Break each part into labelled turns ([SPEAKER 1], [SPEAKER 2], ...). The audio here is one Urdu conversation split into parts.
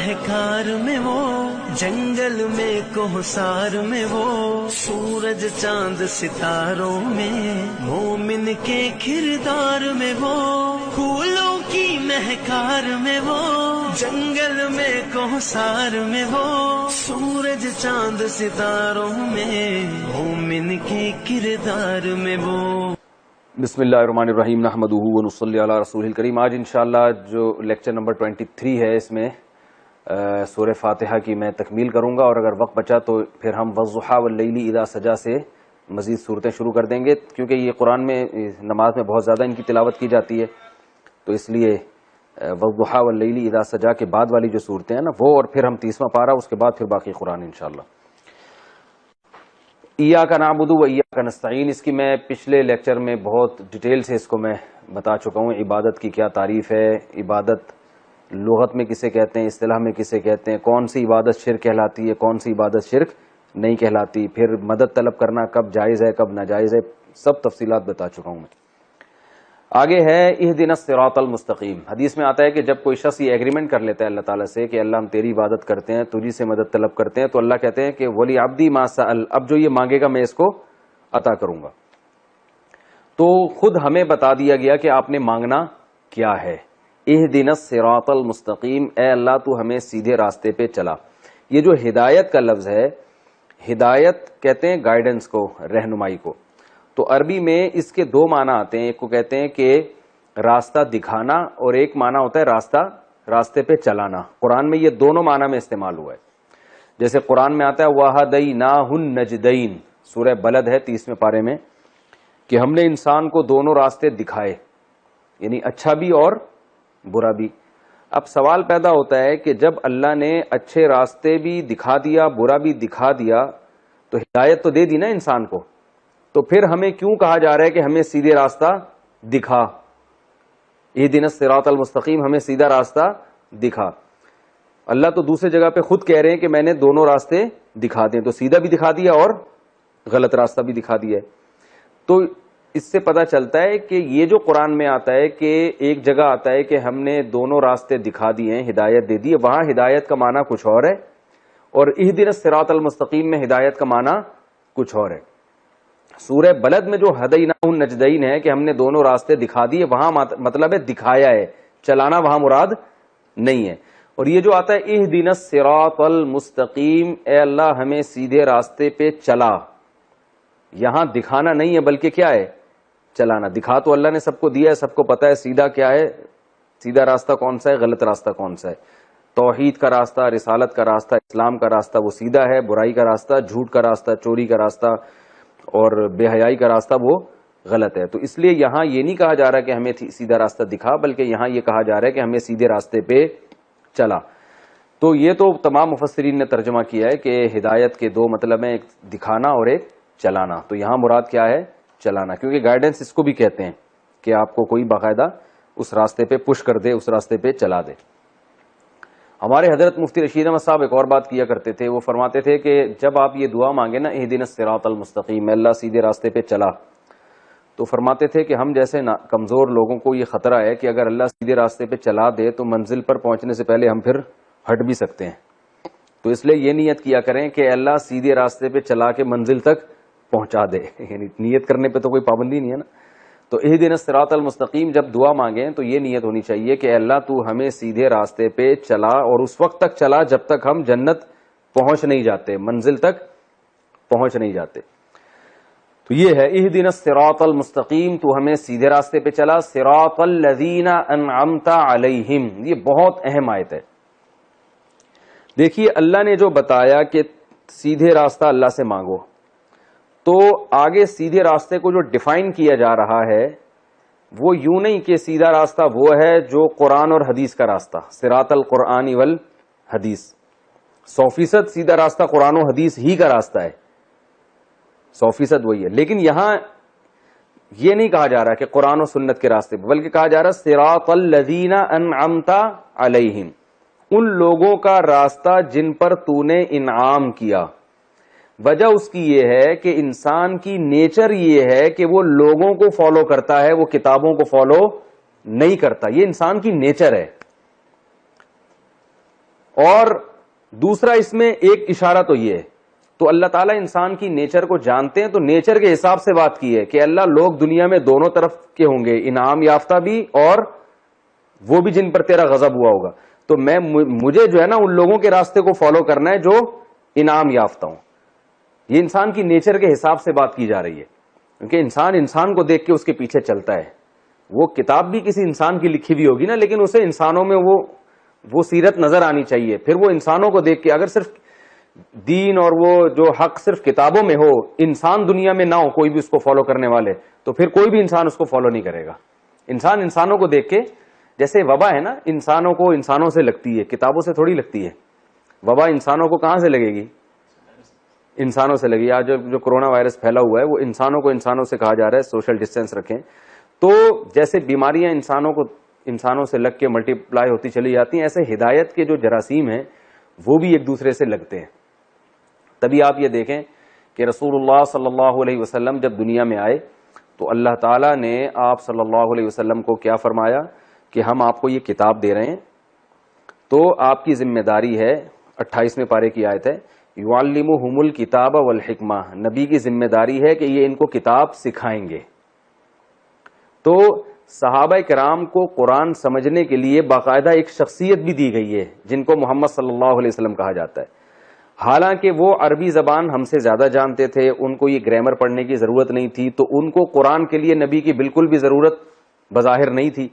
[SPEAKER 1] مہکار میں وہ، جنگل میں کوہسار میں وہ، سورج چاند ستاروں میں، مومن کے کردار میں وہ، پھولوں کی مہکار میں وہ، جنگل میں کوہسار میں وہ، سورج چاند ستاروں میں، مومن کے کردار میں وہ۔
[SPEAKER 2] بسم اللہ الرحمن الرحیم، نحمدہ ونصلی علی رسول الکریم۔ آج انشاءاللہ جو لیکچر نمبر 23 ہے، اس میں سورہ فاتحہ کی میں تکمیل کروں گا، اور اگر وقت بچا تو پھر ہم والضحیٰ واللیل اذا سجا سے مزید صورتیں شروع کر دیں گے، کیونکہ یہ قرآن میں نماز میں بہت زیادہ ان کی تلاوت کی جاتی ہے، تو اس لیے والضحیٰ واللیل اذا سجا کے بعد والی جو صورتیں ہیں نا وہ، اور پھر ہم 30واں پارہ، اس کے بعد پھر باقی قرآن انشاءاللہ۔ ایاک نعبد و ایاک نستعین، اس کی میں پچھلے لیکچر میں بہت ڈیٹیل سے اس کو میں بتا چکا ہوں، عبادت کی کیا تعریف ہے، عبادت لغت میں کسے کہتے ہیں، اصطلاح میں کسے کہتے ہیں، کون سی عبادت شرک کہلاتی ہے، کون سی عبادت شرک نہیں کہلاتی، پھر مدد طلب کرنا کب جائز ہے کب ناجائز ہے، سب تفصیلات بتا چکا ہوں میں۔ آگے ہے اہدنا الصراط المستقیم۔ حدیث میں آتا ہے کہ جب کوئی شخص یہ ایگریمنٹ کر لیتا ہے اللہ تعالیٰ سے کہ اللہ ہم تیری عبادت کرتے ہیں، تجھی سے مدد طلب کرتے ہیں، تو اللہ کہتے ہیں کہ ولی عبدی ما سأل، اب جو یہ مانگے گا میں اس کو عطا کروں گا۔ تو خود ہمیں بتا دیا گیا کہ آپ نے مانگنا کیا ہے۔ اہدنا الصراط المستقیم، اے اللہ تو ہمیں سیدھے راستے پہ چلا۔ یہ جو ہدایت کا لفظ ہے، ہدایت کہتے ہیں گائیڈنس کو، رہنمائی کو، تو عربی میں اس کے دو معنی آتے ہیں، ایک کو کہتے ہیں کہ راستہ دکھانا، اور ایک معنی ہوتا ہے راستے پہ چلانا۔ قرآن میں یہ دونوں معنی میں استعمال ہوا ہے۔ جیسے قرآن میں آتا ہے وَهَدَيْنَاهُ النَّجْدَيْنِ، سورہ بلد ہے 30ویں پارے میں، کہ ہم نے انسان کو دونوں راستے دکھائے، یعنی اچھا بھی اور برا بھی۔ اب سوال پیدا ہوتا ہے کہ جب اللہ نے اچھے راستے بھی دکھا دیا، برا بھی دکھا دیا، تو ہدایت تو دے دی نا انسان کو، تو پھر ہمیں کیوں کہا جا رہا ہے کہ ہمیں سیدھے راستہ دکھا؟ اہدنا الصراط المستقیم، ہمیں سیدھا راستہ دکھا۔ اللہ تو دوسری جگہ پہ خود کہہ رہے ہیں کہ میں نے دونوں راستے دکھا دیں، تو سیدھا بھی دکھا دیا اور غلط راستہ بھی دکھا دیا ہے۔ تو اس سے پتہ چلتا ہے کہ یہ جو قرآن میں آتا ہے کہ ایک جگہ آتا ہے کہ ہم نے دونوں راستے دکھا دیے ہیں، ہدایت دے دی ہے، وہاں ہدایت کا معنی کچھ اور ہے، اور اہدنا الصراط المستقیم میں ہدایت کا معنی کچھ اور ہے۔ سورہ بلد میں جو ہدیناہ النجدین ہے کہ ہم نے دونوں راستے دکھا دیے، وہاں مطلب ہے دکھایا ہے، چلانا وہاں مراد نہیں ہے۔ اور یہ جو آتا ہے اہدنا الصراط المستقیم، اے اللہ ہمیں سیدھے راستے پہ چلا، یہاں دکھانا نہیں ہے بلکہ کیا ہے؟ چلانا۔ دکھا تو اللہ نے سب کو دیا ہے، سب کو پتا ہے سیدھا کیا ہے، سیدھا راستہ کون سا ہے، غلط راستہ کون سا ہے۔ توحید کا راستہ، رسالت کا راستہ، اسلام کا راستہ وہ سیدھا ہے، برائی کا راستہ، جھوٹ کا راستہ، چوری کا راستہ اور بے حیائی کا راستہ وہ غلط ہے۔ تو اس لیے یہاں یہ نہیں کہا جا رہا کہ ہمیں سیدھا راستہ دکھا، بلکہ یہاں یہ کہا جا رہا ہے کہ ہمیں سیدھے راستے پہ چلا۔ تو یہ تو تمام مفسرین نے ترجمہ کیا ہے کہ ہدایت کے دو مطلب ہیں، ایک دکھانا اور ایک چلانا۔ تو یہاں مراد کیا ہے؟ چلانا، کیونکہ گائیڈنس اس کو بھی کہتے ہیں کہ آپ کو کوئی باقاعدہ اس راستے پہ پش کر دے، اس راستے پہ چلا دے۔ ہمارے حضرت مفتی رشید احمد صاحب ایک اور بات کیا کرتے تھے، وہ فرماتے تھے کہ جب آپ یہ دعا مانگے نا اہدنا الصراط المستقیم، اللہ سیدھے راستے پہ چلا، تو فرماتے تھے کہ ہم جیسے کمزور لوگوں کو یہ خطرہ ہے کہ اگر اللہ سیدھے راستے پہ چلا دے تو منزل پر پہنچنے سے پہلے ہم پھر ہٹ بھی سکتے ہیں، تو اس لیے یہ نیت کیا کریں کہ اللہ سیدھے راستے پہ چلا کے منزل تک پہنچا دے، یعنی نیت کرنے پہ تو کوئی پابندی نہیں ہے نا۔ تو اہدنا الصراط المستقیم جب دعا مانگیں تو یہ نیت ہونی چاہیے کہ اللہ تو ہمیں سیدھے راستے پہ چلا، اور اس وقت تک چلا جب تک ہم جنت پہنچ نہیں جاتے، منزل تک پہنچ نہیں جاتے۔ تو یہ ہے اہدنا الصراط المستقیم، تو ہمیں سیدھے راستے پہ چلا، صراط الذین انعمت علیہم، یہ بہت اہم آیت ہے۔ دیکھیے اللہ نے جو بتایا کہ سیدھے راستہ اللہ سے مانگو، تو آگے سیدھے راستے کو جو ڈیفائن کیا جا رہا ہے وہ یوں نہیں کہ سیدھا راستہ وہ ہے جو قرآن اور حدیث کا راستہ، صراط القرآن والحدیث، 100% سیدھا راستہ قرآن و حدیث ہی کا راستہ ہے، 100% وہی ہے۔ لیکن یہاں یہ نہیں کہا جا رہا کہ قرآن و سنت کے راستے پہ، بلکہ کہا جا رہا صراط الذین انعمت علیہم، ان لوگوں کا راستہ جن پر تو نے انعام کیا۔ وجہ اس کی یہ ہے کہ انسان کی نیچر یہ ہے کہ وہ لوگوں کو فالو کرتا ہے، وہ کتابوں کو فالو نہیں کرتا، یہ انسان کی نیچر ہے۔ اور دوسرا اس میں ایک اشارہ تو یہ ہے، تو اللہ تعالیٰ انسان کی نیچر کو جانتے ہیں، تو نیچر کے حساب سے بات کی ہے کہ اللہ لوگ دنیا میں دونوں طرف کے ہوں گے، انعام یافتہ بھی اور وہ بھی جن پر تیرا غضب ہوا ہوگا، تو مجھے جو ہے نا ان لوگوں کے راستے کو فالو کرنا ہے جو انعام یافتہ ہوں. یہ انسان کی نیچر کے حساب سے بات کی جا رہی ہے، کیونکہ انسان کو دیکھ کے اس کے پیچھے چلتا ہے. وہ کتاب بھی کسی انسان کی لکھی ہوئی ہوگی نا، لیکن اسے انسانوں میں وہ سیرت نظر آنی چاہیے. پھر وہ انسانوں کو دیکھ کے، اگر صرف دین اور وہ جو حق صرف کتابوں میں ہو، انسان دنیا میں نہ ہو کوئی بھی اس کو فالو کرنے والے، تو پھر کوئی بھی انسان اس کو فالو نہیں کرے گا. انسانوں کو دیکھ کے، جیسے وبا ہے نا، انسانوں کو انسانوں سے لگتی ہے، کتابوں سے تھوڑی لگتی ہے. وبا انسانوں کو کہاں سے لگے گی؟ انسانوں سے لگی. آج جو کرونا وائرس پھیلا ہوا ہے وہ انسانوں کو انسانوں سے کہا جا رہا ہے سوشل ڈسٹینس رکھیں. تو جیسے بیماریاں انسانوں سے لگ کے ملٹی پلائی ہوتی چلی جاتی ہیں، ایسے ہدایت کے جو جراثیم ہیں وہ بھی ایک دوسرے سے لگتے ہیں. تبھی آپ یہ دیکھیں کہ رسول اللہ صلی اللہ علیہ وسلم جب دنیا میں آئے تو اللہ تعالیٰ نے آپ صلی اللہ علیہ وسلم کو کیا فرمایا کہ ہم آپ کو یہ کتاب دے رہے ہیں، تو آپ کی ذمہ داری ہے، 28ویں پارے کی آیت ہے، یعلمہم الکتاب والحکمہ، نبی کی ذمہ داری ہے کہ یہ ان کو کتاب سکھائیں گے. تو صحابہ کرام کو قرآن سمجھنے کے لیے باقاعدہ ایک شخصیت بھی دی گئی ہے جن کو محمد صلی اللہ علیہ وسلم کہا جاتا ہے. حالانکہ وہ عربی زبان ہم سے زیادہ جانتے تھے، ان کو یہ گرامر پڑھنے کی ضرورت نہیں تھی، تو ان کو قرآن کے لیے نبی کی بالکل بھی ضرورت بظاہر نہیں تھی.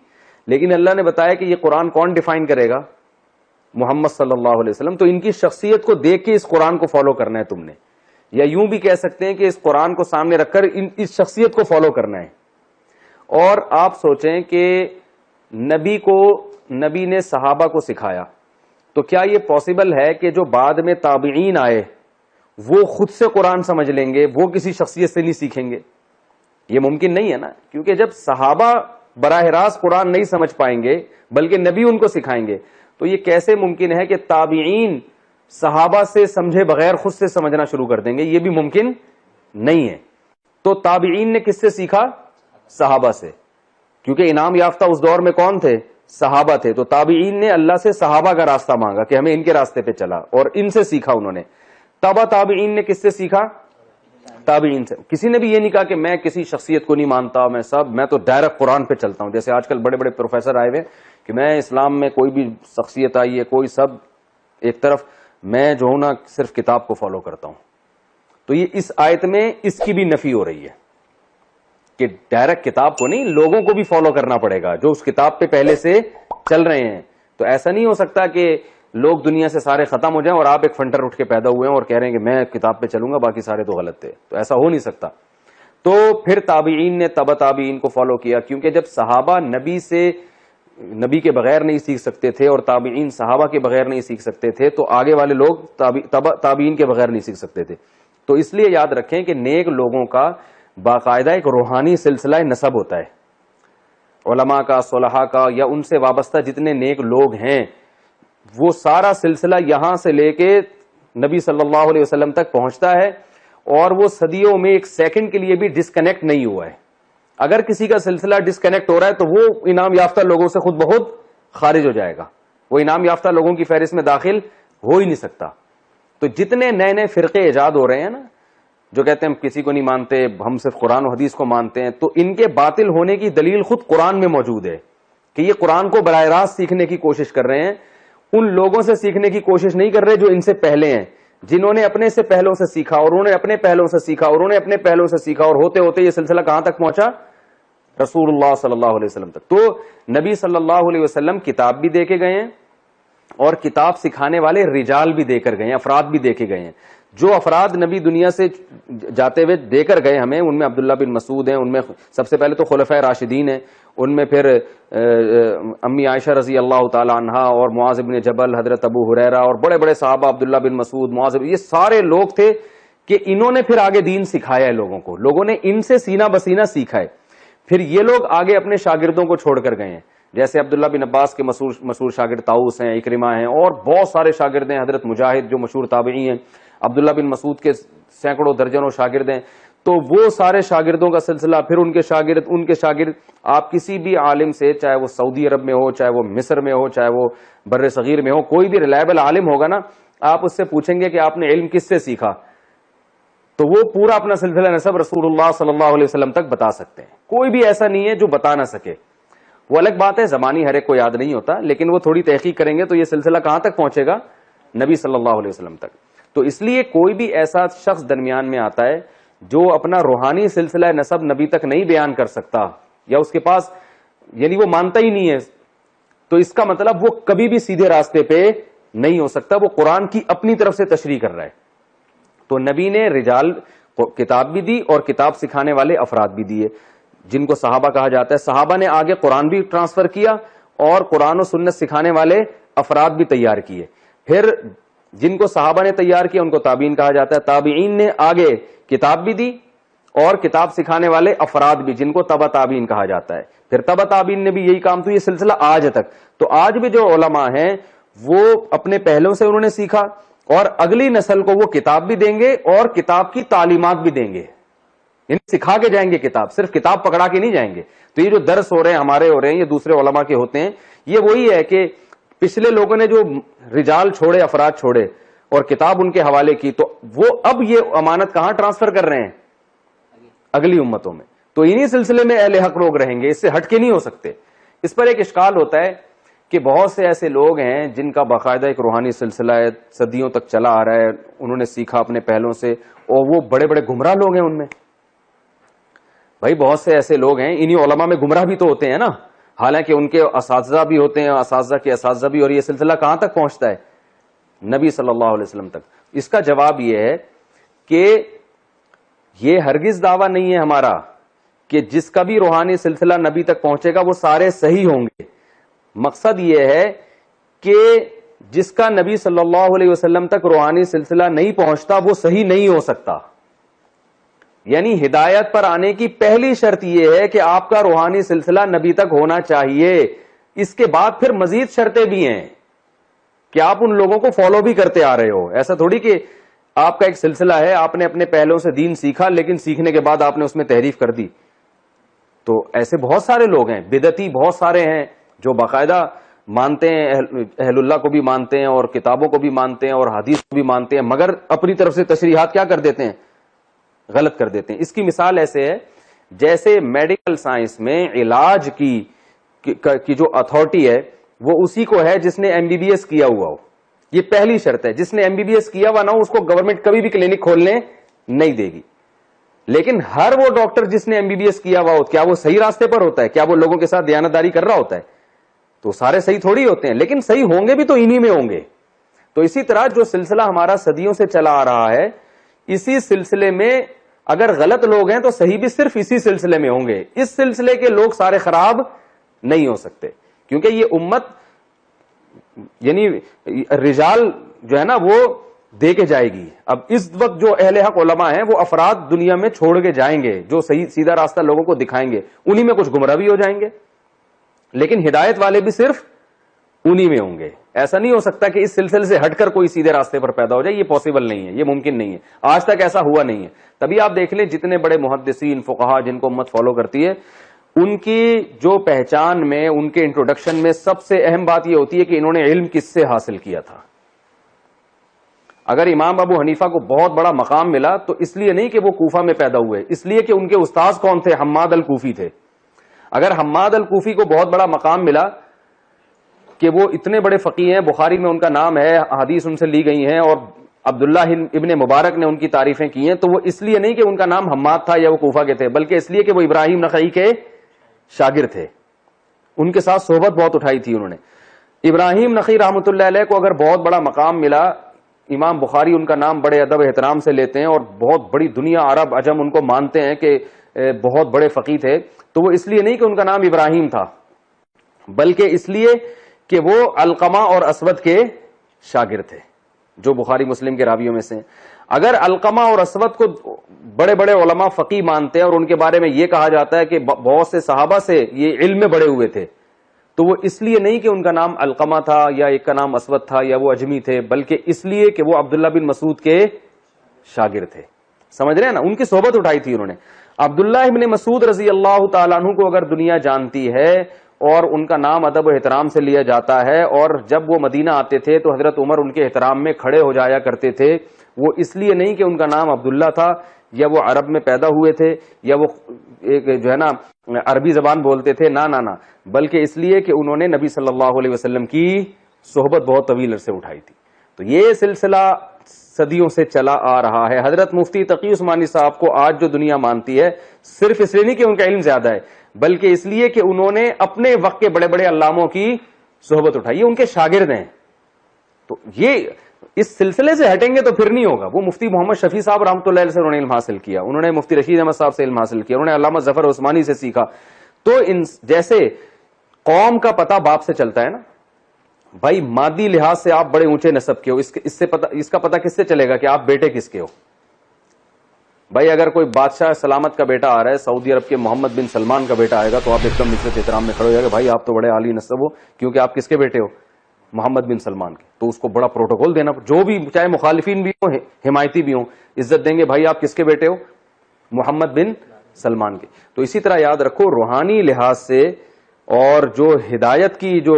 [SPEAKER 2] لیکن اللہ نے بتایا کہ یہ قرآن کون ڈیفائن کرے گا؟ محمد صلی اللہ علیہ وسلم. تو ان کی شخصیت کو دیکھ کے اس قرآن کو فالو کرنا ہے تم نے، یا یوں بھی کہہ سکتے ہیں کہ اس قرآن کو سامنے رکھ کر اس شخصیت کو فالو کرنا ہے. اور آپ سوچیں کہ نبی نے صحابہ کو سکھایا، تو کیا یہ پاسبل ہے کہ جو بعد میں تابعین آئے وہ خود سے قرآن سمجھ لیں گے، وہ کسی شخصیت سے نہیں سیکھیں گے؟ یہ ممکن نہیں ہے نا، کیونکہ جب صحابہ براہ راست قرآن نہیں سمجھ پائیں گے بلکہ نبی ان کو سکھائیں گے، تو یہ کیسے ممکن ہے کہ تابعین صحابہ سے سمجھے بغیر خود سے سمجھنا شروع کر دیں گے؟ یہ بھی ممکن نہیں ہے. تو تابعین نے کس سے سیکھا؟ صحابہ سے، کیونکہ انعام یافتہ اس دور میں کون تھے؟ صحابہ تھے. تو تابعین نے اللہ سے صحابہ کا راستہ مانگا کہ ہمیں ان کے راستے پہ چلا، اور ان سے سیکھا انہوں نے. تابعین نے کس سے سیکھا؟ تابعین سے. کسی نے بھی یہ نہیں کہا کہ میں کسی شخصیت کو نہیں مانتا، میں تو ڈائریکٹ قرآن پہ چلتا ہوں. جیسے آج کل بڑے بڑے پروفیسر آئے ہوئے کہ میں اسلام میں کوئی بھی شخصیت آئی ہے، کوئی سب ایک طرف، میں جو ہوں نا صرف کتاب کو فالو کرتا ہوں. تو یہ اس آیت میں اس کی بھی نفی ہو رہی ہے کہ ڈائریکٹ کتاب کو نہیں، لوگوں کو بھی فالو کرنا پڑے گا جو اس کتاب پہ پہلے سے چل رہے ہیں. تو ایسا نہیں ہو سکتا کہ لوگ دنیا سے سارے ختم ہو جائیں اور آپ ایک فنٹر اٹھ کے پیدا ہوئے ہیں اور کہہ رہے ہیں کہ میں کتاب پہ چلوں گا باقی سارے تو غلط تھے. تو ایسا ہو نہیں سکتا. تو پھر تابعین نے تابعین کو فالو کیا، کیونکہ جب صحابہ نبی کے بغیر نہیں سیکھ سکتے تھے اور تابعین صحابہ کے بغیر نہیں سیکھ سکتے تھے، تو آگے والے لوگ تابعین کے بغیر نہیں سیکھ سکتے تھے. تو اس لیے یاد رکھیں کہ نیک لوگوں کا باقاعدہ ایک روحانی سلسلہ نسب ہوتا ہے. علماء کا، صلحاء کا، یا ان سے وابستہ جتنے نیک لوگ ہیں، وہ سارا سلسلہ یہاں سے لے کے نبی صلی اللہ علیہ وسلم تک پہنچتا ہے، اور وہ صدیوں میں ایک سیکنڈ کے لیے بھی ڈسکنیکٹ نہیں ہوا ہے. اگر کسی کا سلسلہ ڈسکنیکٹ ہو رہا ہے تو وہ انعام یافتہ لوگوں سے خود بخود خارج ہو جائے گا، وہ انعام یافتہ لوگوں کی فہرست میں داخل ہو ہی نہیں سکتا. تو جتنے نئے نئے فرقے ایجاد ہو رہے ہیں نا، جو کہتے ہیں ہم کسی کو نہیں مانتے، ہم صرف قرآن و حدیث کو مانتے ہیں، تو ان کے باطل ہونے کی دلیل خود قرآن میں موجود ہے کہ یہ قرآن کو براہ راست سیکھنے کی کوشش کر رہے ہیں. ان لوگوں سے سیکھنے کی کوشش نہیں کر رہے جو ان سے پہلے ہیں، جنہوں نے اپنے سے پہلوں سے سیکھا، اور انہوں نے اپنے پہلوں سے سیکھا، اور انہوں نے اپنے پہلوں سے سیکھا، اور ہوتے ہوتے یہ سلسلہ کہاں تک پہنچا؟ رسول اللہ صلی اللہ علیہ وسلم تک. تو نبی صلی اللہ علیہ وسلم کتاب بھی دے کے گئے ہیں، اور کتاب سکھانے والے رجال بھی دے کر گئے ہیں، افراد بھی دے کے گئے ہیں. جو افراد نبی دنیا سے جاتے ہوئے دے کر گئے ہمیں، ان میں عبداللہ بن مسعود ہیں، ان میں سب سے پہلے تو خلفائے راشدین ہیں، ان میں پھر امی عائشہ رضی اللہ تعالی عنہا، اور معاذ بن جبل، حضرت ابو ہریرہ، اور بڑے بڑے صحابہ عبداللہ بن مسعود، معاذ، یہ سارے لوگ تھے کہ انہوں نے پھر آگے دین سکھایا ہے لوگوں کو، لوگوں نے ان سے سینہ بسینہ سیکھا ہے. پھر یہ لوگ آگے اپنے شاگردوں کو چھوڑ کر گئے ہیں، جیسے عبداللہ بن عباس کے مشہور شاگرد طاؤس ہیں، اکرمہ ہیں، اور بہت سارے شاگرد ہیں، حضرت مجاہد جو مشہور تابعی ہیں، عبداللہ بن مسعود کے سینکڑوں درجنوں شاگرد ہیں. تو وہ سارے شاگردوں کا سلسلہ، پھر ان کے شاگرد آپ کسی بھی عالم سے، چاہے وہ سعودی عرب میں ہو، چاہے وہ مصر میں ہو، چاہے وہ بر صغیر میں ہو، کوئی بھی ریلائبل عالم ہوگا نا، آپ اس سے پوچھیں گے کہ آپ نے علم کس سے سیکھا، تو وہ پورا اپنا سلسلہ نسب رسول اللہ صلی اللہ علیہ وسلم تک بتا سکتے ہیں. کوئی بھی ایسا نہیں ہے جو بتا نہ سکے. وہ الگ بات ہے زبانی ہر ایک کو یاد نہیں ہوتا، لیکن وہ تھوڑی تحقیق کریں گے تو یہ سلسلہ کہاں تک پہنچے گا؟ نبی صلی اللہ علیہ وسلم تک. تو اس لیے کوئی بھی ایسا شخص درمیان میں آتا ہے جو اپنا روحانی سلسلہ نسب نبی تک نہیں بیان کر سکتا، یا اس کے پاس یعنی وہ مانتا ہی نہیں ہے، تو اس کا مطلب وہ کبھی بھی سیدھے راستے پہ نہیں ہو سکتا، وہ قرآن کی اپنی طرف سے تشریح کر رہا ہے. تو نبی نے رجال کو کتاب بھی دی اور کتاب سکھانے والے افراد بھی دیے جن کو صحابہ کہا جاتا ہے. صحابہ نے آگے قرآن بھی ٹرانسفر کیا اور قرآن و سنت سکھانے والے افراد بھی تیار کیے. پھر جن کو صحابہ نے تیار کیا ان کو تابعین کہا جاتا ہے. تابعین نے آگے کتاب بھی دی اور کتاب سکھانے والے افراد بھی جن کو تبع تابعین کہا جاتا ہے. پھر تبع تابعین نے بھی یہی کام. تو یہ سلسلہ آج تک. تو آج بھی جو علماء ہیں وہ اپنے پہلوں سے انہوں نے سیکھا اور اگلی نسل کو وہ کتاب بھی دیں گے اور کتاب کی تعلیمات بھی دیں گے، یعنی سکھا کے جائیں گے کتاب، صرف کتاب پکڑا کے نہیں جائیں گے. تو یہ جو درس ہو رہے ہیں ہمارے ہو رہے ہیں، یہ دوسرے علماء کے ہوتے ہیں. یہ وہی ہے کہ پچھلے لوگوں نے جو رجال چھوڑے، افراد چھوڑے اور کتاب ان کے حوالے کی، تو وہ اب یہ امانت کہاں ٹرانسفر کر رہے ہیں؟ اگلی امتوں میں. تو انہی سلسلے میں اہل حق لوگ رہیں گے، اس سے ہٹ کے نہیں ہو سکتے. اس پر ایک اشکال ہوتا ہے کہ بہت سے ایسے لوگ ہیں جن کا باقاعدہ ایک روحانی سلسلہ ہے، صدیوں تک چلا آ رہا ہے، انہوں نے سیکھا اپنے پہلوں سے، اور وہ بڑے بڑے گمراہ لوگ ہیں. ان میں بھائی بہت سے ایسے لوگ ہیں، انہی علماء میں گمراہ بھی تو ہوتے ہیں نا، حالانکہ ان کے اساتذہ بھی ہوتے ہیں، اساتذہ کے اساتذہ بھی. اور یہ سلسلہ کہاں تک پہنچتا ہے؟ نبی صلی اللہ علیہ وسلم تک. اس کا جواب یہ ہے کہ یہ ہرگز دعویٰ نہیں ہے ہمارا کہ جس کا بھی روحانی سلسلہ نبی تک پہنچے گا وہ سارے صحیح ہوں گے. مقصد یہ ہے کہ جس کا نبی صلی اللہ علیہ وسلم تک روحانی سلسلہ نہیں پہنچتا وہ صحیح نہیں ہو سکتا. یعنی ہدایت پر آنے کی پہلی شرط یہ ہے کہ آپ کا روحانی سلسلہ نبی تک ہونا چاہیے. اس کے بعد پھر مزید شرطیں بھی ہیں کہ آپ ان لوگوں کو فالو بھی کرتے آ رہے ہو. ایسا تھوڑی کہ آپ کا ایک سلسلہ ہے، آپ نے اپنے پہلوں سے دین سیکھا لیکن سیکھنے کے بعد آپ نے اس میں تحریف کر دی. تو ایسے بہت سارے لوگ ہیں، بدعتی بہت سارے ہیں جو باقاعدہ مانتے ہیں، اہل اللہ کو بھی مانتے ہیں اور کتابوں کو بھی مانتے ہیں اور حدیث کو بھی مانتے ہیں، مگر اپنی طرف سے تشریحات کیا کر دیتے ہیں؟ غلط کر دیتے ہیں. اس کی مثال ایسے ہے جیسے میڈیکل سائنس میں علاج کی جو اتھارٹی ہے وہ اسی کو ہے جس نے ایم بی بی ایس کیا ہوا ہو. یہ پہلی شرط ہے. جس نے ایم بی بی ایس کیا ہوا نہ ہو اس کو گورنمنٹ کبھی بھی کلینک کھولنے نہیں دے گی. لیکن ہر وہ ڈاکٹر جس نے ایم بی بی ایس کیا ہوا ہو کیا وہ صحیح راستے پر ہوتا ہے؟ کیا وہ لوگوں کے ساتھ دیانتداری کر رہا ہوتا ہے؟ تو سارے صحیح تھوڑی ہوتے ہیں، لیکن صحیح ہوں گے بھی تو انہی میں ہوں گے. تو اسی طرح جو سلسلہ ہمارا صدیوں سے چلا آ رہا ہے، اسی سلسلے میں اگر غلط لوگ ہیں تو صحیح بھی صرف اسی سلسلے میں ہوں گے. اس سلسلے کے لوگ سارے خراب نہیں ہو سکتے، کیونکہ یہ امت یعنی رجال جو ہے نا وہ دے کے جائے گی. اب اس وقت جو اہل حق علماء ہیں وہ افراد دنیا میں چھوڑ کے جائیں گے جو صحیح سیدھا راستہ لوگوں کو دکھائیں گے. انہی میں کچھ گمراہ بھی ہو جائیں گے، لیکن ہدایت والے بھی صرف انہی میں ہوں گے. ایسا نہیں ہو سکتا کہ اس سلسلے سے ہٹ کر کوئی سیدھے راستے پر پیدا ہو جائے. یہ پاسبل نہیں ہے، یہ ممکن نہیں ہے. آج تک ایسا ہوا نہیں ہے. تبھی آپ دیکھ لیں جتنے بڑے محدثین فقہا جن کو امت فالو کرتی ہے، ان کی جو پہچان میں، ان کے انٹروڈکشن میں سب سے اہم بات یہ ہوتی ہے کہ انہوں نے علم کس سے حاصل کیا تھا. اگر امام ابو حنیفہ کو بہت بڑا مقام ملا تو اس لیے نہیں کہ وہ کوفہ میں پیدا ہوئے، اس لیے کہ ان کے استاذ کون تھے؟ حماد الکوفی تھے. اگر حماد الکوفی کو بہت بڑا مقام ملا کہ وہ اتنے بڑے فقیہ ہیں، بخاری میں ان کا نام ہے، حدیث ان سے لی گئی ہیں اور عبداللہ ابن مبارک نے ان کی تعریفیں کی ہیں، تو وہ اس لیے نہیں کہ ان کا نام حماد تھا یا وہ کوفہ کے تھے، بلکہ اس لیے کہ وہ ابراہیم نخعی کے شاگرد تھے. ان کے ساتھ صحبت بہت اٹھائی تھی انہوں نے. ابراہیم نخعی رحمۃ اللہ علیہ کو اگر بہت بڑا مقام ملا، امام بخاری ان کا نام بڑے ادب احترام سے لیتے ہیں اور بہت بڑی دنیا عرب عجم ان کو مانتے ہیں کہ بہت بڑے فقیہ تھے، تو وہ اس لیے نہیں کہ ان کا نام ابراہیم تھا، بلکہ اس لیے کہ وہ علقمہ اور اسود کے شاگرد تھے جو بخاری مسلم کے راویوں میں سے. اگر علقمہ اور اسود کو بڑے بڑے علماء فقیہ مانتے ہیں اور ان کے بارے میں یہ کہا جاتا ہے کہ بہت سے صحابہ سے یہ علم میں بڑے ہوئے تھے، تو وہ اس لیے نہیں کہ ان کا نام علقمہ تھا یا ایک کا نام اسود تھا یا وہ اجمی تھے، بلکہ اس لیے کہ وہ عبداللہ بن مسعود کے شاگرد تھے. سمجھ رہے ہیں نا, ان کی صحبت اٹھائی تھی انہوں نے. عبداللہ ابن مسعود رضی اللہ تعالیٰ عنہ کو اگر دنیا جانتی ہے اور ان کا نام ادب و احترام سے لیا جاتا ہے, اور جب وہ مدینہ آتے تھے تو حضرت عمر ان کے احترام میں کھڑے ہو جایا کرتے تھے, وہ اس لیے نہیں کہ ان کا نام عبداللہ تھا یا وہ عرب میں پیدا ہوئے تھے یا وہ ایک جو ہے نا عربی زبان بولتے تھے, نہ, بلکہ اس لیے کہ انہوں نے نبی صلی اللہ علیہ وسلم کی صحبت بہت طویل عرصے اٹھائی تھی. تو یہ سلسلہ صدیوں سے چلا آ رہا ہے. حضرت مفتی تقی عثمانی صاحب کو آج جو دنیا مانتی ہے صرف اس لیے نہیں کہ ان کا علم زیادہ ہے, بلکہ اس لیے کہ انہوں نے اپنے وقت کے بڑے بڑے علاموں کی صحبت اٹھائی, ان کے شاگرد ہیں. تو یہ اس سلسلے سے ہٹیں گے تو پھر نہیں ہوگا. وہ مفتی محمد شفیع صاحب رحمۃ اللہ علیہ سے انہوں نے علم حاصل کیا, انہوں نے مفتی رشید احمد صاحب سے علم حاصل کیا, انہوں نے علامہ ظفر عثمانی سے سیکھا. تو جیسے قوم کا پتہ باپ سے چلتا ہے نا بھائی, مادی لحاظ سے آپ بڑے اونچے نسب کے ہو, اس کا پتہ کس سے چلے گا کہ آپ بیٹے کس کے ہو؟ بھائی اگر کوئی بادشاہ سلامت کا بیٹا آ رہا ہے, سعودی عرب کے محمد بن سلمان کا بیٹا آئے گا, تو آپ ایک دم نسبت احترام میں کھڑے ہو جائے گا, بھائی آپ تو بڑے عالی نسب ہو, کیونکہ آپ کس کے بیٹے ہو؟ محمد بن سلمان کے. تو اس کو بڑا پروٹوکول دینا, جو بھی چاہے مخالفین بھی ہوں حمایتی بھی ہوں, عزت دیں گے, بھائی آپ کس کے بیٹے ہو؟ محمد بن سلمان کے. تو اسی طرح یاد رکھو, روحانی لحاظ سے اور جو ہدایت کی جو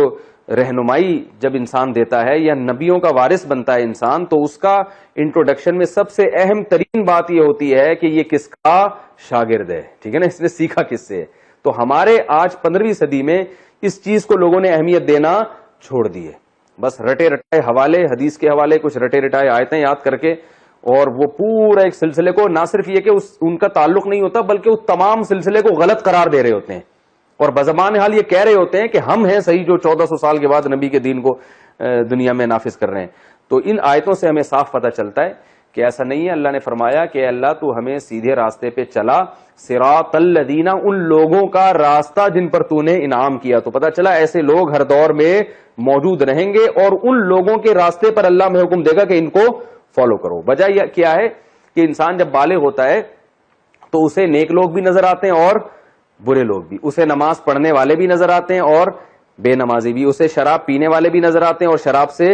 [SPEAKER 2] رہنمائی جب انسان دیتا ہے یا نبیوں کا وارث بنتا ہے انسان, تو اس کا انٹروڈکشن میں سب سے اہم ترین بات یہ ہوتی ہے کہ یہ کس کا شاگرد ہے, ٹھیک ہے نا, اس نے سیکھا کس سے ہے. تو ہمارے آج 15ویں صدی میں اس چیز کو لوگوں نے اہمیت دینا چھوڑ دی ہے. بس رٹے رٹائے حوالے, حدیث کے حوالے کچھ رٹے رٹائے آیتیں یاد کر کے, اور وہ پورا ایک سلسلے کو, نہ صرف یہ کہ ان کا تعلق نہیں ہوتا بلکہ اس تمام سلسلے کو غلط قرار دے رہے ہوتے ہیں, اور بزبان حال یہ کہہ رہے ہوتے ہیں کہ ہم ہیں صحیح جو 1400 سال کے بعد نبی کے دین کو دنیا میں نافذ کر رہے ہیں. تو ان آیتوں سے ہمیں صاف پتہ چلتا ہے کہ ایسا نہیں ہے. اللہ نے فرمایا کہ اللہ تو ہمیں سیدھے راستے پہ چلا, صراط الذین, ان لوگوں کا راستہ جن پر تو نے انعام کیا. تو پتہ چلا ایسے لوگ ہر دور میں موجود رہیں گے, اور ان لوگوں کے راستے پر اللہ میں حکم دے گا کہ ان کو فالو کرو. وجہ یہ کیا ہے کہ انسان جب بالغ ہوتا ہے تو اسے نیک لوگ بھی نظر آتے ہیں اور برے لوگ بھی, اسے نماز پڑھنے والے بھی نظر آتے ہیں اور بے نمازی بھی, اسے شراب پینے والے بھی نظر آتے ہیں اور شراب سے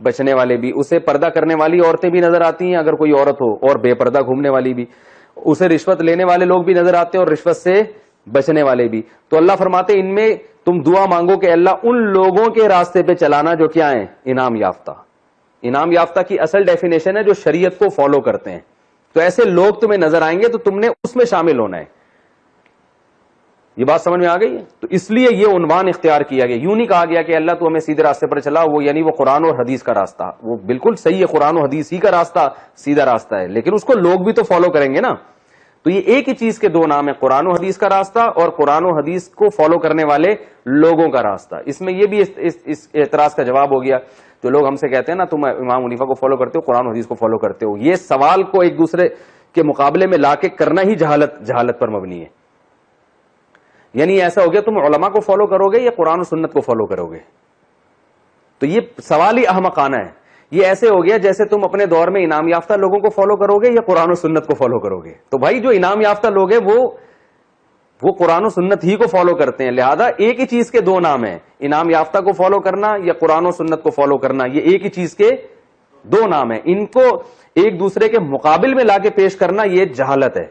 [SPEAKER 2] بچنے والے بھی, اسے پردہ کرنے والی عورتیں بھی نظر آتی ہیں اگر کوئی عورت ہو, اور بے پردہ گھومنے والی بھی, اسے رشوت لینے والے لوگ بھی نظر آتے ہیں اور رشوت سے بچنے والے بھی. تو اللہ فرماتے ان میں تم دعا مانگو کہ اللہ ان لوگوں کے راستے پہ چلانا جو کیا ہیں, انعام یافتہ. انعام یافتہ کی اصل ڈیفینیشن ہے جو شریعت کو فالو کرتے ہیں. تو ایسے لوگ تمہیں نظر آئیں گے تو تم نے اس میں شامل ہونا ہے. یہ بات سمجھ میں آ گئی ہے؟ تو اس لیے یہ عنوان اختیار کیا گیا. یوں نہیں کہا گیا کہ اللہ تو ہمیں سیدھے راستے پر چلا, وہ یعنی وہ قرآن اور حدیث کا راستہ, وہ بالکل صحیح ہے, قرآن و حدیث ہی کا راستہ سیدھا راستہ ہے, لیکن اس کو لوگ بھی تو فالو کریں گے نا. تو یہ ایک ہی چیز کے دو نام ہے, قرآن و حدیث کا راستہ اور قرآن و حدیث کو فالو کرنے والے لوگوں کا راستہ. اس میں یہ بھی اس اعتراض کا جواب ہو گیا جو لوگ ہم سے کہتے ہیں نا تم امام حنیفہ کو فالو کرتے ہو, قرآن و حدیث کو فالو کرتے ہو. یہ سوال کو ایک دوسرے کے مقابلے میں لا کے کرنا ہی جہالت پر مبنی ہے. یعنی ایسا ہو گیا تم علماء کو فالو کرو گے یا قرآن و سنت کو فالو کرو گے. تو یہ سوال ہی احمقانہ ہے. یہ ایسے ہو گیا جیسے تم اپنے دور میں انعام یافتہ لوگوں کو فالو کرو گے یا قرآن و سنت کو فالو کرو گے. تو بھائی جو انعام یافتہ لوگ ہیں وہ قرآن و سنت ہی کو فالو کرتے ہیں. لہذا ایک ہی چیز کے دو نام ہیں, انعام یافتہ کو فالو کرنا یا قرآن و سنت کو فالو کرنا. یہ ایک ہی چیز کے دو نام ہیں. ان کو ایک دوسرے کے مقابل میں لا کے پیش کرنا یہ جہالت ہے.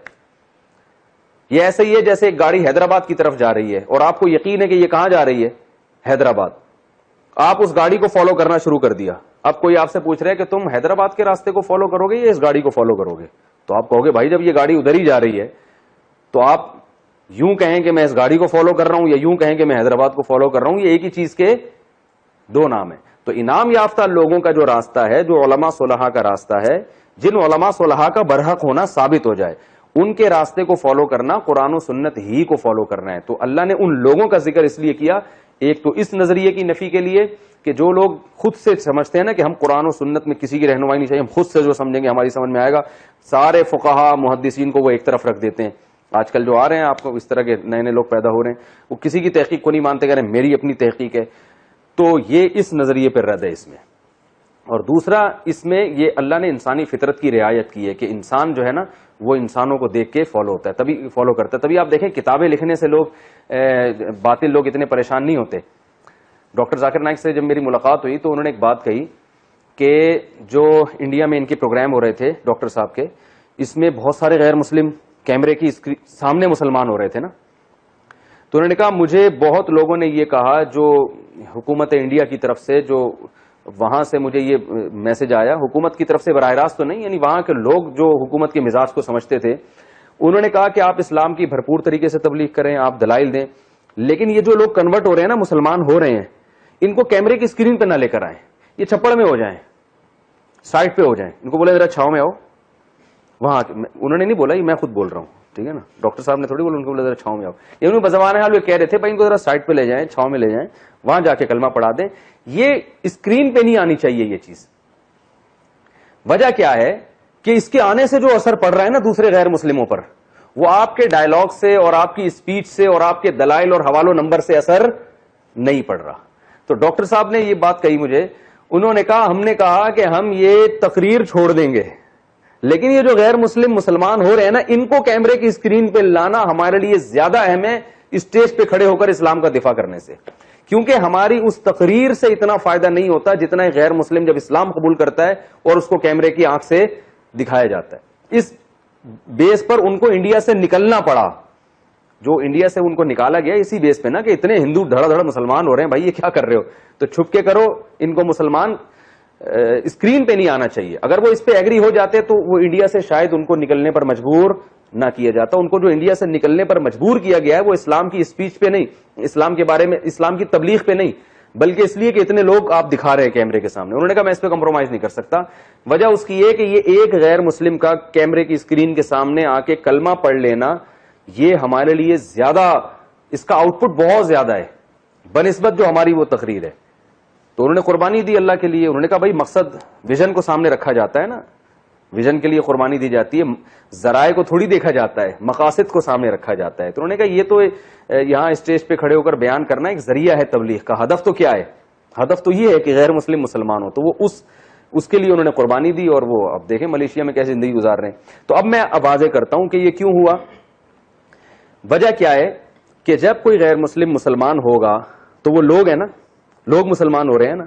[SPEAKER 2] یہ ایسے ہی ہے جیسے ایک گاڑی حیدرآباد کی طرف جا رہی ہے اور آپ کو یقین ہے کہ یہ کہاں جا رہی ہے, حیدرآباد. آپ اس گاڑی کو فالو کرنا شروع کر دیا. اب کوئی آپ سے پوچھ رہا ہے کہ تم حیدرآباد کے راستے کو فالو کرو گے یا اس گاڑی کو فالو کرو گے, تو آپ کہو گے بھائی جب یہ گاڑی ادھر ہی جا رہی ہے تو آپ یوں کہیں کہ میں اس گاڑی کو فالو کر رہا ہوں یا یوں کہیں کہ میں حیدرآباد کو فالو کر رہا ہوں. یہ ایک ہی چیز کے دو نام ہیں. تو انعام یافتہ لوگوں کا جو راستہ ہے, جو علماء صلحاء کا راستہ ہے, جن علماء صلحاء کا برحق ہونا ثابت ہو جائے, ان کے راستے کو فالو کرنا قرآن و سنت ہی کو فالو کرنا ہے. تو اللہ نے ان لوگوں کا ذکر اس لیے کیا, ایک تو اس نظریے کی نفی کے لیے کہ جو لوگ خود سے سمجھتے ہیں نا کہ ہم قرآن و سنت میں کسی کی رہنمائی نہیں چاہیے, ہم خود سے جو سمجھیں گے ہماری سمجھ میں آئے گا, سارے فقہا محدثین کو وہ ایک طرف رکھ دیتے ہیں. آج کل جو آ رہے ہیں آپ کو اس طرح کے نئے نئے لوگ پیدا ہو رہے ہیں, وہ کسی کی تحقیق کو نہیں مانتے, کہہ رہے ہیں میری اپنی تحقیق ہے. تو یہ اس نظریے پر رد ہے اس میں. اور دوسرا اس میں یہ اللہ نے انسانی فطرت کی رعایت کی ہے کہ انسان جو ہے نا وہ انسانوں کو دیکھ کے فالو ہوتا ہے, تبھی فالو کرتا ہے. تبھی آپ دیکھیں کتابیں لکھنے سے لوگ باطل لوگ اتنے پریشان نہیں ہوتے. ڈاکٹر ذاکر نائک سے جب میری ملاقات ہوئی تو انہوں نے ایک بات کہی کہ جو انڈیا میں ان کے پروگرام ہو رہے تھے ڈاکٹر صاحب کے, اس میں بہت سارے غیر مسلم کیمرے کی سامنے مسلمان ہو رہے تھے نا. تو انہوں نے کہا مجھے بہت لوگوں نے یہ کہا, جو حکومت انڈیا کی طرف سے, جو وہاں سے مجھے یہ میسج آیا, حکومت کی طرف سے براہ راست تو نہیں, یعنی وہاں کے لوگ جو حکومت کے مزاج کو سمجھتے تھے, انہوں نے کہا کہ آپ اسلام کی بھرپور طریقے سے تبلیغ کریں, آپ دلائل دیں, لیکن یہ جو لوگ کنورٹ ہو رہے ہیں نا, مسلمان ہو رہے ہیں, ان کو کیمرے کی اسکرین پہ نہ لے کر آئیں, یہ چھپڑ میں ہو جائیں, سائڈ پہ ہو جائیں, ان کو بولے ذرا چھاؤں میں آؤ. وہاں انہوں نے نہیں بولا, یہ میں خود بول رہا ہوں, ٹھیک ہے نا, ڈاکٹر صاحب نے تھوڑی بولا, ان کو بولا ذرا چھاؤں میں آؤ. یہ انہوں نے بزبان حال وہ کہہ رہے تھے بھائی ان کو ذرا سائڈ پہ لے جائیں, چھاؤں میں لے جائیں, وہاں جا کے کلمہ پڑھا دیں. یہ اسکرین پہ نہیں آنی چاہیے یہ چیز. وجہ کیا ہے کہ اس کے آنے سے جو اثر پڑ رہا ہے نا دوسرے غیر مسلموں پر, وہ آپ کے ڈائلاگ سے اور آپ کی اسپیچ سے اور آپ کے دلائل اور حوالوں نمبر سے اثر نہیں پڑ رہا. تو ڈاکٹر صاحب نے یہ بات کہی مجھے, انہوں نے کہا ہم نے کہا کہ ہم یہ تقریر چھوڑ دیں گے, لیکن یہ جو غیر مسلم مسلمان ہو رہے ہیں نا, ان کو کیمرے کی اسکرین پہ لانا ہمارے لیے زیادہ اہم ہے اسٹیج پہ کھڑے ہو کر اسلام کا دفاع کرنے سے, کیونکہ ہماری اس تقریر سے اتنا فائدہ نہیں ہوتا جتنا ایک غیر مسلم جب اسلام قبول کرتا ہے اور اس کو کیمرے کی آنکھ سے دکھایا جاتا ہے. اس بیس پر ان کو انڈیا سے نکلنا پڑا, جو انڈیا سے ان کو نکالا گیا اسی بیس پہ نا کہ اتنے ہندو دھڑا دھڑا مسلمان ہو رہے ہیں, بھائی یہ کیا کر رہے ہو, تو چھپ کے کرو, ان کو مسلمان اسکرین پہ نہیں آنا چاہیے. اگر وہ اس پہ ایگری ہو جاتے تو وہ انڈیا سے شاید ان کو نکلنے پر مجبور نہ کیا جاتا. ان کو جو انڈیا سے نکلنے پر مجبور کیا گیا ہے وہ اسلام کی اسپیچ پہ نہیں, اسلام کے بارے میں, اسلام کی تبلیغ پہ نہیں, بلکہ اس لیے کہ اتنے لوگ آپ دکھا رہے ہیں کیمرے کے سامنے. انہوں نے کہا میں اس پہ کمپرومائز نہیں کر سکتا. وجہ اس کی یہ کہ یہ ایک غیر مسلم کا کیمرے کی اسکرین کے سامنے آ کے کلمہ پڑھ لینا, یہ ہمارے لیے زیادہ, اس کا آؤٹ پٹ بہت زیادہ ہے بنسبت جو ہماری وہ تقریر ہے. تو انہوں نے قربانی دی اللہ کے لیے. انہوں نے کہا بھائی مقصد ویژن کو سامنے رکھا جاتا ہے نا, ویژن کے لیے قربانی دی جاتی ہے, ذرائع کو تھوڑی دیکھا جاتا ہے, مقاصد کو سامنے رکھا جاتا ہے. تو انہوں نے کہا یہ تو یہاں اسٹیج پہ کھڑے ہو کر بیان کرنا ایک ذریعہ ہے تبلیغ کا, ہدف تو کیا ہے, ہدف تو یہ ہے کہ غیر مسلم مسلمان ہو. تو وہ اس کے لیے انہوں نے قربانی دی, اور وہ اب دیکھیں ملیشیا میں کیسے زندگی گزار رہے ہیں. تو اب میں واضح کرتا ہوں کہ یہ کیوں ہوا. وجہ کیا ہے کہ جب کوئی غیر مسلم مسلمان ہوگا تو وہ لوگ ہیں نا, لوگ مسلمان ہو رہے ہیں نا,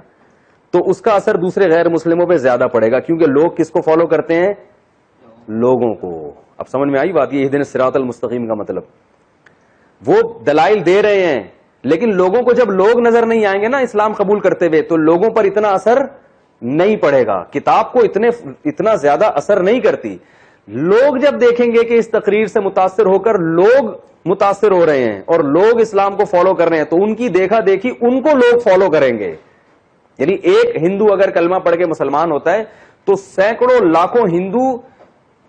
[SPEAKER 2] تو اس کا اثر دوسرے غیر مسلموں پہ زیادہ پڑے گا, کیونکہ لوگ کس کو فالو کرتے ہیں, لوگوں کو. اب سمجھ میں آئی بات, یہ اہدنا الصراط المستقیم کا مطلب. وہ دلائل دے رہے ہیں, لیکن لوگوں کو جب لوگ نظر نہیں آئیں گے نا اسلام قبول کرتے ہوئے, تو لوگوں پر اتنا اثر نہیں پڑے گا. کتاب کو اتنا زیادہ اثر نہیں کرتی. لوگ جب دیکھیں گے کہ اس تقریر سے متاثر ہو کر لوگ متاثر ہو رہے ہیں اور لوگ اسلام کو فالو کر رہے ہیں, تو ان کی دیکھا دیکھی ان کو لوگ فالو کریں گے. یعنی ایک ہندو اگر کلمہ پڑھ کے مسلمان ہوتا ہے تو سینکڑوں لاکھوں ہندو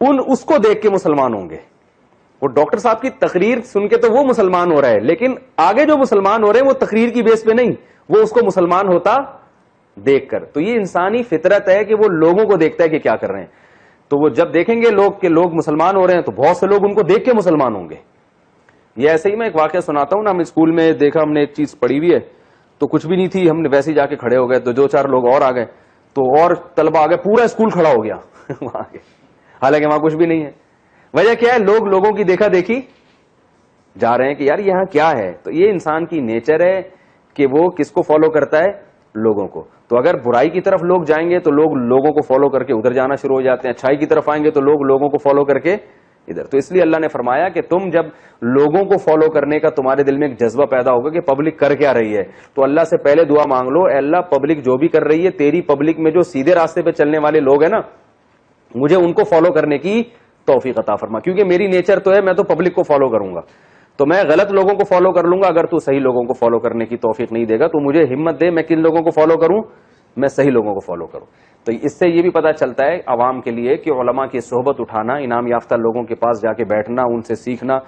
[SPEAKER 2] اس کو دیکھ کے مسلمان ہوں گے. وہ ڈاکٹر صاحب کی تقریر سن کے تو وہ مسلمان ہو رہا ہے, لیکن آگے جو مسلمان ہو رہے ہیں وہ تقریر کی بیس پہ نہیں, وہ اس کو مسلمان ہوتا دیکھ کر. تو یہ انسانی فطرت ہے کہ وہ لوگوں کو دیکھتا ہے کہ کیا کر رہے ہیں. تو وہ جب دیکھیں گے لوگ کہ لوگ مسلمان ہو رہے ہیں تو بہت سے لوگ ان کو دیکھ کے مسلمان ہوں گے. یہ ایسے ہی میں ایک واقعہ سناتا ہوں نا. ہم اسکول میں دیکھا, ہم نے ایک چیز پڑھی ہوئی ہے, تو کچھ بھی نہیں تھی, ہم نے ویسے ہی جا کے کھڑے ہو گئے, تو دو چار لوگ اور آ گئے, تو اور طلبہ آ گئے, پورا اسکول کھڑا ہو گیا وہاں کے, حالانکہ وہاں کچھ بھی نہیں ہے. وجہ کیا ہے, لوگوں کی دیکھا دیکھی جا رہے ہیں کہ یار یہاں کیا ہے. تو یہ انسان کی نیچر ہے کہ وہ کس کو فالو کرتا ہے, لوگوں کو. تو اگر برائی کی طرف لوگ جائیں گے تو لوگ لوگوں کو فالو کر کے ادھر جانا شروع ہو جاتے ہیں, اچھائی کی طرف آئیں گے تو لوگ لوگوں کو فالو کر کے ادھر. تو اس لیے اللہ نے فرمایا کہ تم جب لوگوں کو فالو کرنے کا تمہارے دل میں ایک جذبہ پیدا ہوگا کہ پبلک کر کیا رہی ہے, تو اللہ سے پہلے دعا مانگ لو, اے اللہ پبلک جو بھی کر رہی ہے, تیری پبلک میں جو سیدھے راستے پہ چلنے والے لوگ ہیں نا, مجھے ان کو فالو کرنے کی توفیق عطا فرما. کیونکہ میری نیچر تو ہے, میں تو پبلک کو فالو کروں گا, تو میں غلط لوگوں کو فالو کر لوں گا. اگر تو صحیح لوگوں کو فالو کرنے کی توفیق نہیں دے گا تو مجھے ہمت دے, میں کن لوگوں کو فالو کروں, میں صحیح لوگوں کو فالو کروں. تو اس سے یہ بھی پتا چلتا ہے عوام کے لیے کہ علماء کی صحبت اٹھانا, انعام یافتہ لوگوں کے پاس جا کے بیٹھنا, ان سے سیکھنا,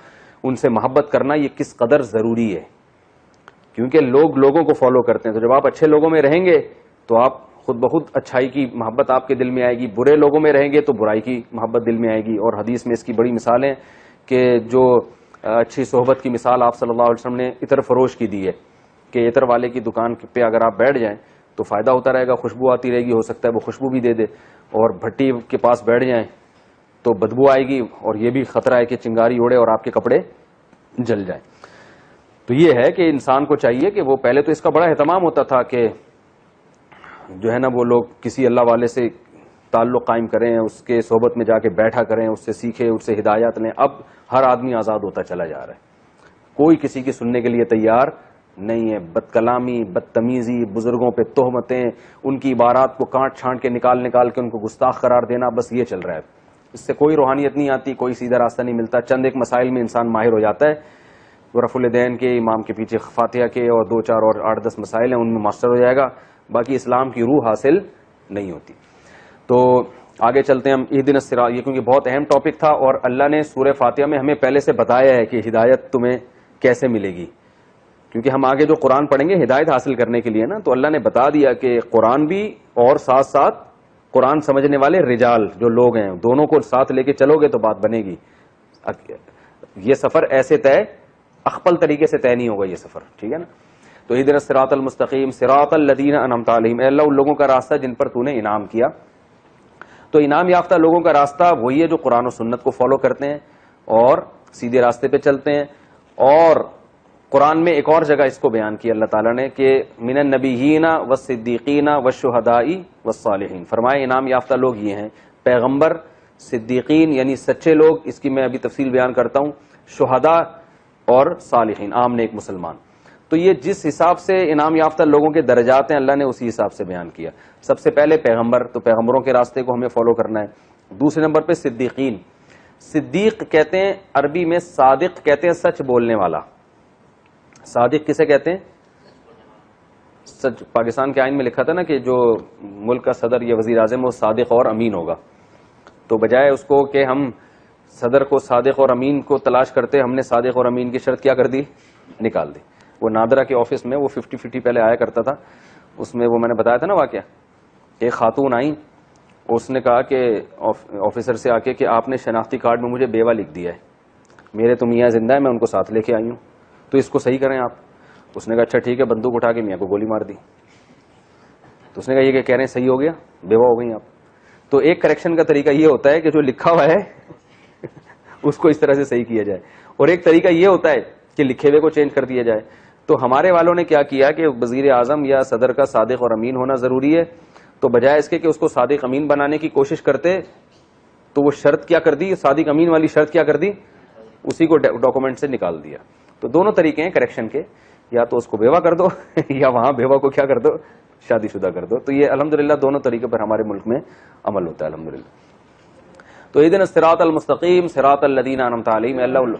[SPEAKER 2] ان سے محبت کرنا, یہ کس قدر ضروری ہے. کیونکہ لوگ لوگوں کو فالو کرتے ہیں. تو جب آپ اچھے لوگوں میں رہیں گے تو آپ خود بخود اچھائی کی محبت آپ کے دل میں آئے گی, برے لوگوں میں رہیں گے تو برائی کی محبت دل میں آئے گی. اور حدیث میں اس کی بڑی مثال ہے کہ جو اچھی صحبت کی مثال آپ صلی اللہ علیہ وسلم نے عطر فروش کی دی ہے کہ عطر والے کی دکان پہ اگر آپ بیٹھ جائیں تو فائدہ ہوتا رہے گا, خوشبو آتی رہے گی, ہو سکتا ہے وہ خوشبو بھی دے دے. اور بھٹی کے پاس بیٹھ جائیں تو بدبو آئے گی, اور یہ بھی خطرہ ہے کہ چنگاری اڑے اور آپ کے کپڑے جل جائیں. تو یہ ہے کہ انسان کو چاہیے کہ وہ پہلے تو اس کا بڑا اہتمام ہوتا تھا کہ جو ہے نا وہ لوگ کسی اللہ والے سے تعلق قائم کریں, اس کے صحبت میں جا کے بیٹھا کریں, اس سے سیکھیں, اس سے ہدایات لیں. اب ہر آدمی آزاد ہوتا چلا جا رہا ہے, کوئی کسی کی سننے کے لیے تیار نہیں ہے. بد کلامی, بدتمیزی, بزرگوں پہ تہمتیں, ان کی عبارات کو کانٹ چھانٹ کے نکال کے ان کو گستاخ قرار دینا, بس یہ چل رہا ہے. اس سے کوئی روحانیت نہیں آتی, کوئی سیدھا راستہ نہیں ملتا. چند ایک مسائل میں انسان ماہر ہو جاتا ہے, رفع الیدین کے, امام کے پیچھے فاتحہ کے, اور 2 4 اور 8 10 مسائل ہیں, ان میں ماسٹر ہو جائے گا. باقی اسلام کی روح حاصل نہیں ہوتی. تو آگے چلتے ہیں ہم. اہدنا الصراط, یہ کیونکہ بہت اہم ٹاپک تھا, اور اللہ نے سورہ فاتحہ میں ہمیں پہلے سے بتایا ہے کہ ہدایت تمہیں کیسے ملے گی, کیونکہ ہم آگے جو قرآن پڑھیں گے ہدایت حاصل کرنے کے لیے نا, تو اللہ نے بتا دیا کہ قرآن بھی اور ساتھ ساتھ قرآن سمجھنے والے رجال جو لوگ ہیں, دونوں کو ساتھ لے کے چلو گے تو بات بنے گی. یہ سفر ایسے طے, اخپل طریقے سے طے نہیں ہوگا یہ سفر, ٹھیک ہے نا. تو اہدنا الصراط المستقیم صراط الذین انعمت علیہم, اے اللہ ان لوگوں کا راستہ جن پر تو نے انعام کیا. تو انعام یافتہ لوگوں کا راستہ وہی ہے جو قرآن و سنت کو فالو کرتے ہیں اور سیدھے راستے پہ چلتے ہیں. اور قرآن میں ایک اور جگہ اس کو بیان کیا اللہ تعالیٰ نے کہ من النبیین والصدیقین والشہداء والصالحین, فرمائے انعام یافتہ لوگ یہ ہیں, پیغمبر, صدیقین یعنی سچے لوگ, اس کی میں ابھی تفصیل بیان کرتا ہوں, شہداء اور صالحین عام نیک مسلمان. تو یہ جس حساب سے انعام یافتہ لوگوں کے درجات ہیں اللہ نے اسی حساب سے بیان کیا. سب سے پہلے پیغمبر, تو پیغمبروں کے راستے کو ہمیں فالو کرنا ہے. دوسرے نمبر پہ صدیقین. صدیق کہتے ہیں عربی میں, صادق کہتے ہیں سچ بولنے والا. صادق کسے کہتے ہیں؟ سچ. پاکستان کے آئین میں لکھا تھا نا کہ جو ملک کا صدر یا وزیر اعظم وہ صادق اور امین ہوگا, تو بجائے اس کو کہ ہم صدر کو صادق اور امین کو تلاش کرتے, ہم نے صادق اور امین کی شرط کیا کر دی, نکال دی. وہ نادرا کے آفس میں وہ 50-50 پہلے آیا کرتا تھا, اس میں وہ میں نے بتایا تھا نا واقعہ, ایک خاتون آئی, اس نے کہا کہ آفیسر سے آ کے کہ آپ نے شناختی کارڈ میں مجھے بیوہ لکھ دیا ہے, میرے تو میاں زندہ ہے, میں ان کو ساتھ لے کے آئی ہوں, تو اس کو صحیح کریں آپ. اس نے کہا اچھا ٹھیک ہے, بندوق اٹھا کے میاں کو گولی مار دی. تو اس نے کہا یہ کہ کہہ رہے ہیں صحیح ہو گیا, بیوہ ہو گئی آپ. تو ایک کریکشن کا طریقہ یہ ہوتا ہے کہ جو لکھا ہوا ہے اس کو اس طرح سے صحیح کیا جائے, اور ایک طریقہ یہ ہوتا ہے کہ لکھے ہوئے کو چینج کر دیا جائے. تو ہمارے والوں نے کیا کیا کہ وزیر اعظم یا صدر کا صادق اور امین ہونا ضروری ہے, تو بجائے اس کے کہ اس کو صادق امین بنانے کی کوشش کرتے, تو وہ شرط کیا کر دی, صادق امین والی شرط کیا کر دی, اسی کو ڈاکومنٹ سے نکال دیا. تو دونوں طریقے ہیں کریکشن کے, یا تو اس کو بیوہ کر دو یا وہاں بیوہ کو کیا کر دو, شادی شدہ کر دو. تو یہ الحمدللہ دونوں طریقے پر ہمارے ملک میں عمل ہوتا ہے الحمدللہ. تو اہدنا الصراط المستقیم صراط الذین انعمت علیہم, اللہ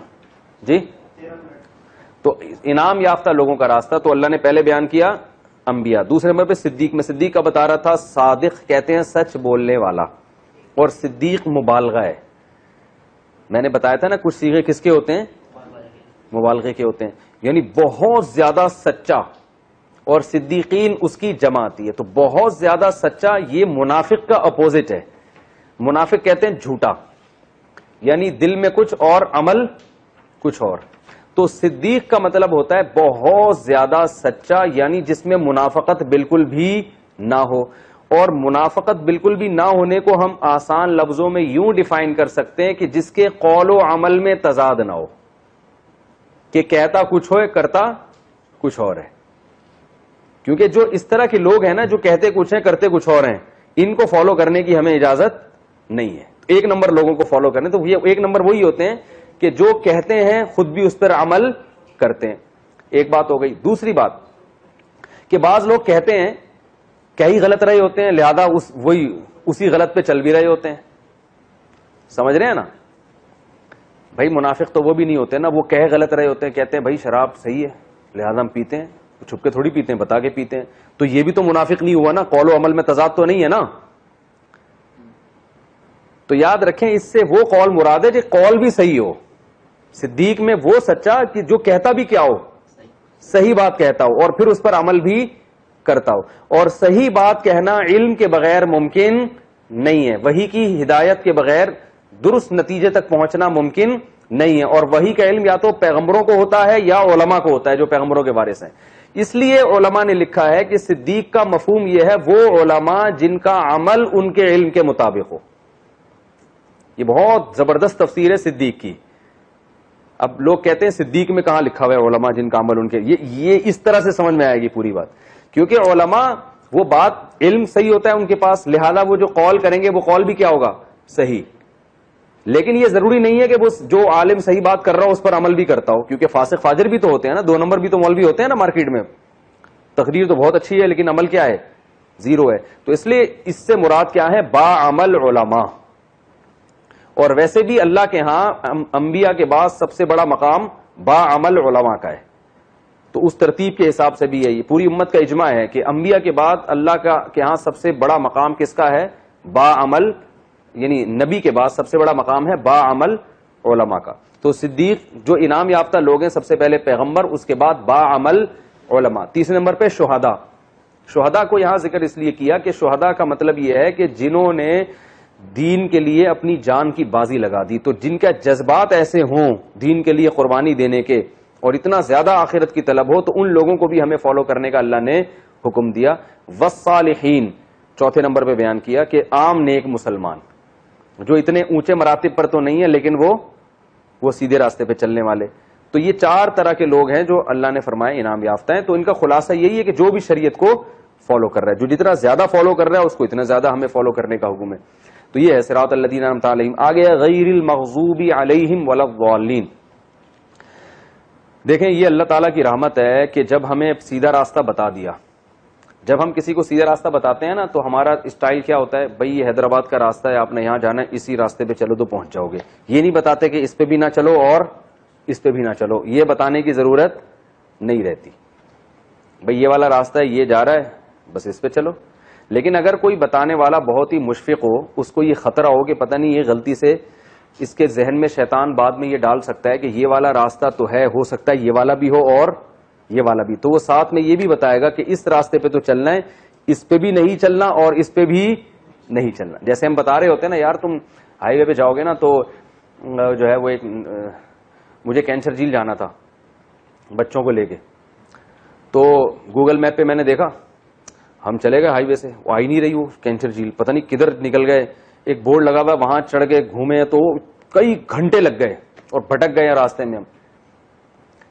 [SPEAKER 2] جی. تو انعام یافتہ لوگوں کا راستہ تو اللہ نے پہلے بیان کیا انبیاء. دوسرے نمبر پہ صدیق. میں صدیق کا بتا رہا تھا, صادق کہتے ہیں سچ بولنے والا, اور صدیق مبالغہ ہے. میں نے بتایا تھا نا کچھ صیغے کس کے ہوتے ہیں, مبالغے کے ہوتے ہیں, یعنی بہت زیادہ سچا, اور صدیقین اس کی جمع آتی ہے. تو بہت زیادہ سچا یہ منافق کا اپوزٹ ہے. منافق کہتے ہیں جھوٹا, یعنی دل میں کچھ اور عمل کچھ اور. تو صدیق کا مطلب ہوتا ہے بہت زیادہ سچا, یعنی جس میں منافقت بالکل بھی نہ ہو. اور منافقت بالکل بھی نہ ہونے کو ہم آسان لفظوں میں یوں ڈیفائن کر سکتے ہیں کہ جس کے قول و عمل میں تضاد نہ ہو, کہ کہتا کچھ ہو کرتا کچھ اور ہے. کیونکہ جو اس طرح کے لوگ ہیں نا جو کہتے کچھ ہیں کرتے کچھ اور ہیں, ان کو فالو کرنے کی ہمیں اجازت نہیں ہے. ایک نمبر لوگوں کو فالو کرنے, تو یہ ایک نمبر وہی ہوتے ہیں کہ جو کہتے ہیں خود بھی اس پر عمل کرتے ہیں. ایک بات ہو گئی. دوسری بات کہ بعض لوگ کہتے ہیں کیا ہی غلط رہے ہوتے ہیں, لہذا وہی اسی غلط پہ چل بھی رہے ہوتے ہیں. سمجھ رہے ہیں نا بھائی, منافق تو وہ بھی نہیں ہوتے نا, وہ کہہ غلط رہے ہوتے ہیں, کہتے ہیں بھائی شراب صحیح ہے لہذا ہم پیتے ہیں, چھپ کے تھوڑی پیتے ہیں, بتا کے پیتے ہیں. تو یہ بھی تو منافق نہیں ہوا نا, قول و عمل میں تضاد تو نہیں ہے نا. تو یاد رکھیں اس سے وہ قول مراد ہے جو قول بھی صحیح ہو. صدیق میں وہ سچا کہ جو کہتا بھی کیا ہو, صحیح بات کہتا ہو, اور پھر اس پر عمل بھی کرتا ہو. اور صحیح بات کہنا علم کے بغیر ممکن نہیں ہے, وحی کی ہدایت کے بغیر درست نتیجے تک پہنچنا ممکن نہیں ہے. اور وحی کا علم یا تو پیغمبروں کو ہوتا ہے یا علماء کو ہوتا ہے جو پیغمبروں کے وارث ہیں. اس لیے علماء نے لکھا ہے کہ صدیق کا مفہوم یہ ہے وہ علماء جن کا عمل ان کے علم کے مطابق ہو. یہ بہت زبردست تفسیر ہے صدیق کی. اب لوگ کہتے ہیں صدیق میں کہاں لکھا ہوا ہے علماء جن کا عمل ان کے, یہ اس طرح سے سمجھ میں آئے گی پوری بات. کیونکہ علماء وہ بات علم صحیح ہوتا ہے ان کے پاس، لہذا وہ جو قول کریں گے وہ قول بھی کیا ہوگا؟ صحیح. لیکن یہ ضروری نہیں ہے کہ وہ جو عالم صحیح بات کر رہا ہو اس پر عمل بھی کرتا ہو، کیونکہ فاسق فاجر بھی تو ہوتے ہیں نا، 2 نمبر بھی تو مولوی ہوتے ہیں نا مارکیٹ میں. تقریر تو بہت اچھی ہے لیکن عمل کیا ہے؟ زیرو ہے. تو اس لیے اس سے مراد کیا ہے؟ با عمل علماء. اور ویسے بھی اللہ کے ہاں انبیاء کے بعد سب سے بڑا مقام با عمل علماء کا ہے. تو اس ترتیب کے حساب سے بھی ہے، یہ پوری امت کا اجماع ہے کہ انبیاء کے بعد اللہ کے ہاں سب سے بڑا مقام کس کا ہے؟ با عمل، یعنی نبی کے بعد سب سے بڑا مقام ہے با عمل علماء کا. تو صدیق جو انعام یافتہ لوگ ہیں، سب سے پہلے پیغمبر، اس کے بعد با عمل علماء. تیسرے نمبر پہ شہداء. شہداء کو یہاں ذکر اس لیے کیا کہ شہداء کا مطلب یہ ہے کہ جنہوں نے دین کے لیے اپنی جان کی بازی لگا دی، تو جن کے جذبات ایسے ہوں دین کے لیے قربانی دینے کے اور اتنا زیادہ آخرت کی طلب ہو، تو ان لوگوں کو بھی ہمیں فالو کرنے کا اللہ نے حکم دیا. والصالحین چوتھے نمبر پہ بیان کیا کہ عام نیک مسلمان جو اتنے اونچے مراتب پر تو نہیں ہے لیکن وہ سیدھے راستے پہ چلنے والے. تو یہ 4 طرح کے لوگ ہیں جو اللہ نے فرمایا انعام یافتہ ہیں. تو ان کا خلاصہ یہی ہے کہ جو بھی شریعت کو فالو کر رہا ہے، جو جتنا زیادہ فالو کر رہا ہے اس کو اتنا زیادہ ہمیں فالو کرنے کا حکم ہے. تو یہ ہے صراط الذین انعمت علیہم. آگے غیر المغضوب علیہم ولا الضالین. دیکھیں یہ اللہ تعالیٰ کی رحمت ہے کہ جب ہمیں سیدھا راستہ بتا دیا، جب ہم کسی کو سیدھا راستہ بتاتے ہیں نا تو ہمارا اسٹائل کیا ہوتا ہے؟ بھائی یہ حیدرآباد کا راستہ ہے، آپ نے یہاں جانا ہے، اسی راستے پہ چلو تو پہنچ جاؤ گے. یہ نہیں بتاتے کہ اس پہ بھی نہ چلو اور اس پہ بھی نہ چلو. یہ بتانے کی ضرورت نہیں رہتی. بھئی یہ والا راستہ ہے، یہ جا رہا ہے، بس اس پہ چلو. لیکن اگر کوئی بتانے والا بہت ہی مشفق ہو، اس کو یہ خطرہ ہو کہ پتہ نہیں یہ غلطی سے اس کے ذہن میں شیطان بعد میں یہ ڈال سکتا ہے کہ یہ والا راستہ تو ہے، ہو سکتا ہے یہ والا بھی ہو اور یہ والا بھی، تو وہ ساتھ میں یہ بھی بتائے گا کہ اس راستے پہ تو چلنا ہے، اس پہ بھی نہیں چلنا اور اس پہ بھی نہیں چلنا. جیسے ہم بتا رہے ہوتے ہیں نا، یار تم ہائی وے پہ جاؤ گے نا تو جو ہے وہ ایک مجھے کینچر جھیل جانا تھا بچوں کو لے کے، تو گوگل میپ پہ میں نے دیکھا، ہم چلے گئے ہائی وے سے، وہ آئی نہیں رہی وہ کینچر جھیل، پتہ نہیں کدھر نکل گئے. ایک بورڈ لگا ہوا، وہاں چڑھ کے گھومے تو کئی گھنٹے لگ گئے اور بھٹک گئے راستے میں ہم،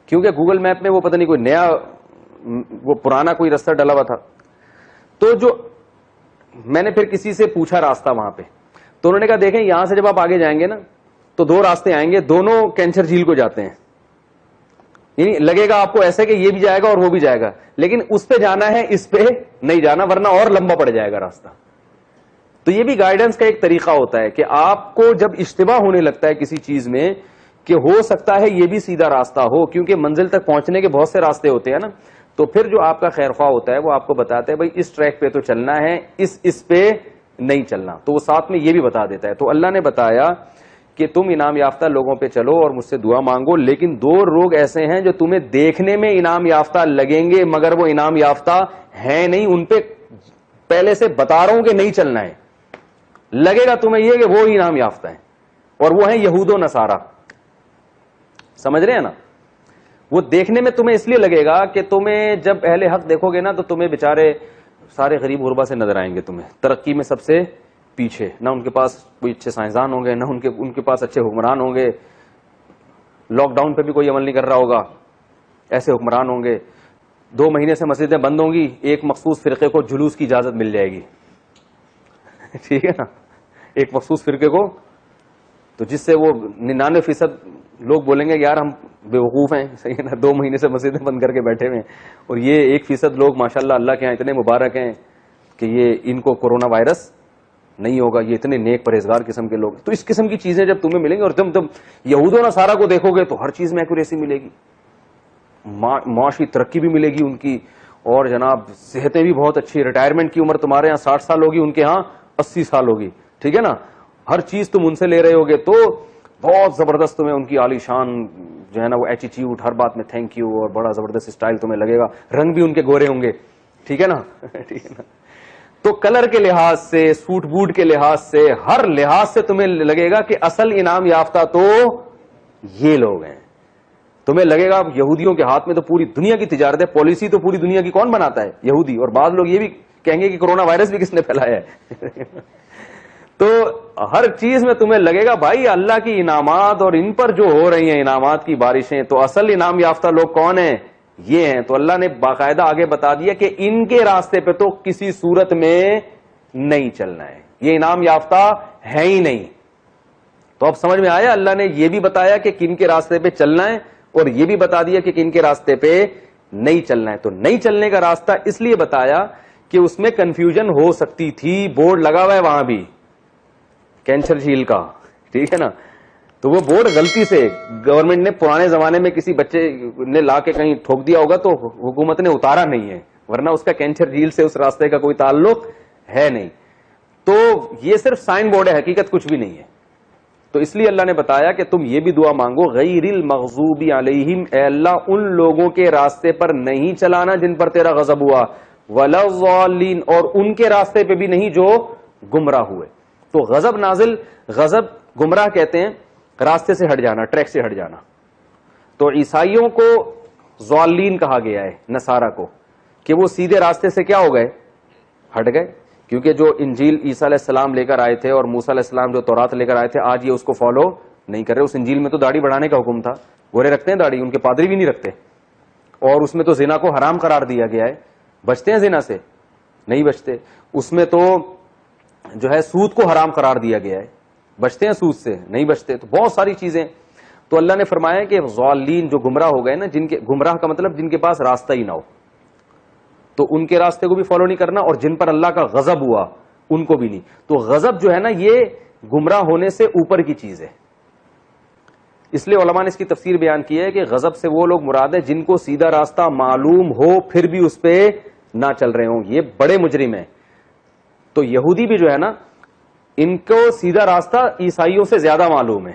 [SPEAKER 2] کیونکہ گوگل میپ میں وہ پتہ نہیں کوئی نیا، وہ پرانا کوئی راستہ ڈلا ہوا تھا. تو جو میں نے پھر کسی سے پوچھا راستہ وہاں پہ، تو انہوں نے کہا دیکھیں یہاں سے جب آپ آگے جائیں گے نا تو 2 راستے آئیں گے، دونوں کینچر جھیل کو جاتے ہیں. یعنی لگے گا آپ کو ایسے کہ یہ بھی جائے گا اور وہ بھی جائے گا، لیکن اس پہ جانا ہے، اس پہ نہیں جانا ورنہ اور لمبا پڑ جائے گا راستہ. تو یہ بھی گائیڈنس کا ایک طریقہ ہوتا ہے کہ آپ کو جب اشتباہ ہونے لگتا ہے کسی چیز میں کہ ہو سکتا ہے یہ بھی سیدھا راستہ ہو، کیونکہ منزل تک پہنچنے کے بہت سے راستے ہوتے ہیں نا، تو پھر جو آپ کا خیر خواہ ہوتا ہے وہ آپ کو بتاتا ہے بھائی اس ٹریک پہ تو چلنا ہے، اس پہ نہیں چلنا، تو وہ ساتھ میں یہ بھی بتا دیتا ہے. تو اللہ نے بتایا کہ تم انعام یافتہ لوگوں پہ چلو اور مجھ سے دعا مانگو، لیکن 2 لوگ ایسے ہیں جو تمہیں دیکھنے میں انعام یافتہ لگیں گے مگر وہ انعام یافتہ ہیں نہیں. ان پہ پہلے سے بتا رہا ہوں کہ نہیں چلنا ہے. لگے گا تمہیں یہ کہ وہ انعام یافتہ ہیں، اور وہ ہیں یہود و نصارہ. سمجھ رہے ہیں نا؟ وہ دیکھنے میں تمہیں اس لیے لگے گا کہ تمہیں جب اہل حق دیکھو گے نا تو تمہیں بےچارے سارے غریب غربا سے نظر آئیں گے، تمہیں ترقی میں سب سے پیچھے، نہ ان کے پاس کوئی اچھے سائنسدان ہوں گے، نہ ان کے پاس اچھے حکمران ہوں گے، لاک ڈاؤن پہ بھی کوئی عمل نہیں کر رہا ہوگا، ایسے حکمران ہوں گے. 2 مہینے سے مسجدیں بند ہوں گی، ایک مخصوص فرقے کو جلوس کی اجازت مل جائے گی. ٹھیک ہے نا؟ ایک مخصوص فرقے کو، تو جس سے وہ 99% لوگ بولیں گے یار ہم بیوقوف ہیں، صحیح ہے نا، 2 مہینے سے مسجدیں بند کر کے بیٹھے ہوئے ہیں، اور یہ 1% لوگ ماشاءاللہ اللہ کے یہاں اتنے مبارک ہیں کہ یہ ان کو کورونا وائرس نہیں ہوگا، یہ اتنے نیک پرہیزگار قسم کے لوگ. تو اس قسم کی چیزیں جب تمہیں ملیں گی، اور تم یہود و نصارہ کو دیکھو گے تو ہر چیز میں ایکوریسی ملے گی، معاشی ترقی بھی ملے گی ان کی، اور جناب صحتیں بھی بہت اچھی، ریٹائرمنٹ کی عمر تمہارے یہاں 60 سال ہوگی، ان کے ہاں 80 سال ہوگی. ٹھیک ہے نا؟ ہر چیز تم ان سے لے رہے ہوگے تو بہت زبردست تمہیں ان کی عالی شان جو ہے نا وہ ایٹیٹیوڈ، ہر بات میں تھینک یو، اور بڑا زبردست اسٹائل تمہیں لگے گا. رنگ بھی ان کے گورے ہوں گے. ٹھیک ہے نا؟ ٹھیک ہے نا؟ تو کلر کے لحاظ سے، سوٹ بوٹ کے لحاظ سے، ہر لحاظ سے تمہیں لگے گا کہ اصل انعام یافتہ تو یہ لوگ ہیں. تمہیں لگے گا یہودیوں کے ہاتھ میں تو پوری دنیا کی تجارت ہے، پالیسی تو پوری دنیا کی کون بناتا ہے؟ یہودی. اور بعض لوگ یہ بھی کہیں گے کہ کورونا وائرس بھی کس نے پھیلایا ہے. تو ہر چیز میں تمہیں لگے گا بھائی اللہ کی انعامات، اور ان پر جو ہو رہی ہیں انعامات کی بارشیں، تو اصل انعام یافتہ لوگ کون ہیں؟ یہ ہیں. تو اللہ نے باقاعدہ آگے بتا دیا کہ ان کے راستے پہ تو کسی صورت میں نہیں چلنا ہے, یہ انعام یافتہ ہے ہی نہیں. تو اب سمجھ میں آیا, اللہ نے یہ بھی بتایا کہ کن کے راستے پہ چلنا ہے اور یہ بھی بتا دیا کہ کن کے راستے پہ نہیں چلنا ہے. تو نہیں چلنے کا راستہ اس لیے بتایا کہ اس میں کنفیوژن ہو سکتی تھی. بورڈ لگا ہوا ہے وہاں بھی کینچر جھیل کا, ٹھیک ہے نا, تو وہ بورڈ غلطی سے گورنمنٹ نے پرانے زمانے میں کسی بچے نے لا کے کہیں ٹھوک دیا ہوگا تو حکومت نے اتارا نہیں ہے, ورنہ اس کا کینچر جھیل سے اس راستے کا کوئی تعلق ہے نہیں. تو یہ صرف سائن بورڈ ہے, حقیقت کچھ بھی نہیں ہے. تو اس لیے اللہ نے بتایا کہ تم یہ بھی دعا مانگو, غیر المغضوب علیہم, اے اللہ ان لوگوں کے راستے پر نہیں چلانا جن پر تیرا غضب ہوا, ولا الضالین, اور ان کے راستے پہ بھی نہیں جو گمراہ ہوئے. تو غضب نازل, غضب گمراہ کہتے ہیں راستے سے ہٹ جانا, ٹریک سے ہٹ جانا. تو عیسائیوں کو ضالین کہا گیا ہے, نصارہ کو, کہ وہ سیدھے راستے سے کیا ہو گئے, ہٹ گئے. کیونکہ جو انجیل عیسیٰ علیہ السلام لے کر آئے تھے اور موسیٰ علیہ السلام جو تورات لے کر آئے تھے, آج یہ اس کو فالو نہیں کر رہے. اس انجیل میں تو داڑھی بڑھانے کا حکم تھا, گورے رکھتے ہیں داڑھی, ان کے پادری بھی نہیں رکھتے. اور اس میں تو زنا کو حرام قرار دیا گیا ہے. بچتے ہیں زنا سے, نہیں بچتے. اس میں تو جو ہے سود کو حرام قرار دیا گیا ہے, بچتے ہیں سود سے, نہیں بچتے. تو بہت ساری چیزیں. تو اللہ نے فرمایا کہ ضالین جو گمراہ ہو گئے نا, جن کے گمراہ کا مطلب جن کے پاس راستہ ہی نہ ہو, تو ان کے راستے کو بھی فالو نہیں کرنا, اور جن پر اللہ کا غضب ہوا ان کو بھی نہیں. تو غضب جو ہے نا یہ گمراہ ہونے سے اوپر کی چیز ہے. اس لیے علماء نے اس کی تفسیر بیان کی ہے کہ غضب سے وہ لوگ مراد ہے جن کو سیدھا راستہ معلوم ہو پھر بھی اس پہ نہ چل رہے ہوں, یہ بڑے مجرم ہیں. تو یہودی بھی جو ہے نا, ان کو سیدھا راستہ عیسائیوں سے زیادہ معلوم ہے,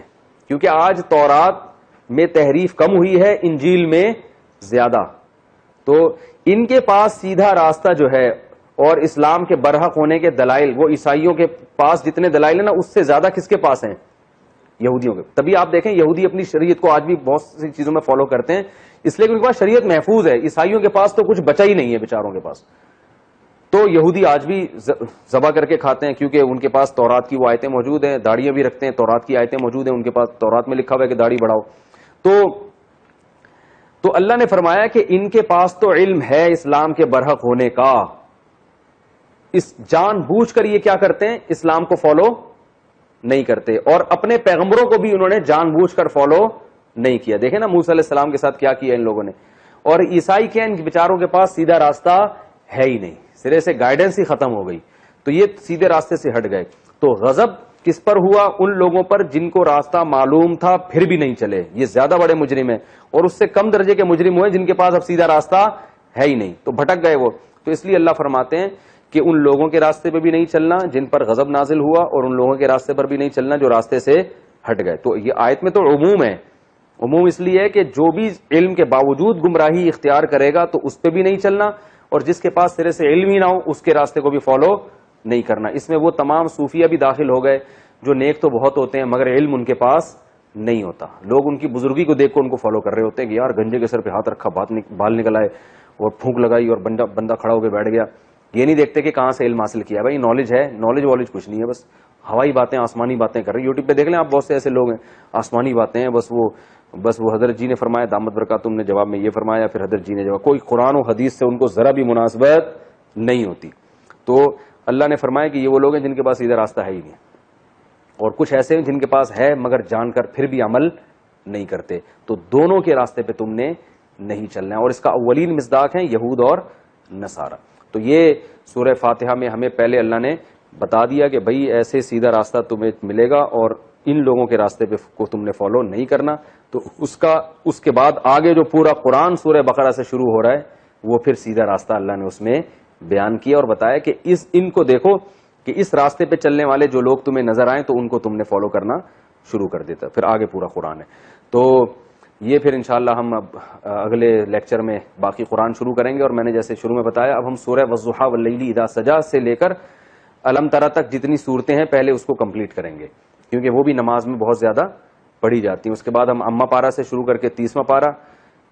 [SPEAKER 2] کیونکہ آج تورات میں تحریف کم ہوئی ہے, انجیل میں زیادہ. تو ان کے پاس سیدھا راستہ جو ہے اور اسلام کے برحق ہونے کے دلائل, وہ عیسائیوں کے پاس جتنے دلائل ہیں نا اس سے زیادہ کس کے پاس ہیں, یہودیوں کے. تبھی آپ دیکھیں یہودی اپنی شریعت کو آج بھی بہت سی چیزوں میں فالو کرتے ہیں, اس لیے کہ ان کے پاس شریعت محفوظ ہے. عیسائیوں کے پاس تو کچھ بچا ہی نہیں ہے بیچاروں کے پاس. تو یہودی آج بھی ذبح کر کے کھاتے ہیں کیونکہ ان کے پاس تورات کی وہ آیتیں موجود ہیں, داڑیاں بھی رکھتے ہیں, تورات کی آیتیں موجود ہیں ان کے پاس, تورات میں لکھا ہوا ہے کہ داڑھی بڑھاؤ. تو اللہ نے فرمایا کہ ان کے پاس تو علم ہے اسلام کے برحق ہونے کا, اس جان بوجھ کر یہ کیا کرتے ہیں, اسلام کو فالو نہیں کرتے, اور اپنے پیغمبروں کو بھی انہوں نے جان بوجھ کر فالو نہیں کیا. دیکھیں نا موسیٰ علیہ السلام کے ساتھ کیا کیا ان لوگوں نے. اور عیسائی کیا, ان بیچاروں کے پاس سیدھا راستہ ہے ہی نہیں, سرے سے گائیڈنس ہی ختم ہو گئی. تو یہ سیدھے راستے سے ہٹ گئے. تو غضب کس پر ہوا, ان لوگوں پر جن کو راستہ معلوم تھا پھر بھی نہیں چلے, یہ زیادہ بڑے مجرم ہیں. اور اس سے کم درجے کے مجرم ہوئے جن کے پاس اب سیدھا راستہ ہے ہی نہیں, تو بھٹک گئے وہ. تو اس لیے اللہ فرماتے ہیں کہ ان لوگوں کے راستے پہ بھی نہیں چلنا جن پر غضب نازل ہوا, اور ان لوگوں کے راستے پر بھی نہیں چلنا جو راستے سے ہٹ گئے. تو یہ آیت میں تو عموم ہے. عموم اس لیے ہے کہ جو بھی علم کے باوجود گمراہی اختیار کرے گا تو اس پہ بھی نہیں چلنا, اور جس کے پاس سرے سے علم ہی نہ ہو اس کے راستے کو بھی فالو نہیں کرنا. اس میں وہ تمام صوفیہ بھی داخل ہو گئے جو نیک تو بہت ہوتے ہیں مگر علم ان کے پاس نہیں ہوتا. لوگ ان کی بزرگی کو دیکھ کر ان کو فالو کر رہے ہوتے ہیں کہ یار گنجے کے سر پہ ہاتھ رکھا, بال نکل آئے اور پھونک لگائی اور بندہ کھڑا ہو کے بیٹھ گیا. یہ نہیں دیکھتے کہ کہاں سے علم حاصل کیا. بھائی نالج ہے, نالج والج کچھ نہیں ہے, بس ہوائی باتیں, آسمانی باتیں کر رہے. یوٹیوب پہ دیکھ لیں آپ, بہت سے ایسے لوگ ہیں آسمانی باتیں ہیں, بس وہ حضرت جی نے فرمایا دامت برکاتہم نے جواب میں یہ فرمایا, پھر حضرت جی نے جواب, کوئی قرآن و حدیث سے ان کو ذرا بھی مناسبت نہیں ہوتی. تو اللہ نے فرمایا کہ یہ وہ لوگ ہیں جن کے پاس سیدھا راستہ ہے ہی نہیں, اور کچھ ایسے ہیں جن کے پاس ہے مگر جان کر پھر بھی عمل نہیں کرتے. تو دونوں کے راستے پہ تم نے نہیں چلنا ہے, اور اس کا اولین مصداق ہیں یہود اور نصارہ. تو یہ سورہ فاتحہ میں ہمیں پہلے اللہ نے بتا دیا کہ بھئی ایسے سیدھا راستہ تمہیں ملے گا اور ان لوگوں کے راستے پہ کو تم نے فالو نہیں کرنا. تو اس کے بعد آگے جو پورا قرآن سورہ بقرہ سے شروع ہو رہا ہے وہ پھر سیدھا راستہ اللہ نے اس میں بیان کیا اور بتایا کہ ان کو دیکھو کہ اس راستے پہ چلنے والے جو لوگ تمہیں نظر آئیں تو ان کو تم نے فالو کرنا شروع کر دیتا. پھر آگے پورا قرآن ہے. تو یہ پھر انشاءاللہ ہم اب اگلے لیکچر میں باقی قرآن شروع کریں گے. اور میں نے جیسے شروع میں بتایا اب ہم سورہ والضحیٰ واللیل اذا سجا سے لے کر الم تری تک جتنی صورتیں ہیں پہلے اس کو کمپلیٹ کریں گے, کیونکہ وہ بھی نماز میں بہت زیادہ پڑھی جاتی ہیں. اس کے بعد ہم اما پارا سے شروع کر کے 30واں پارا,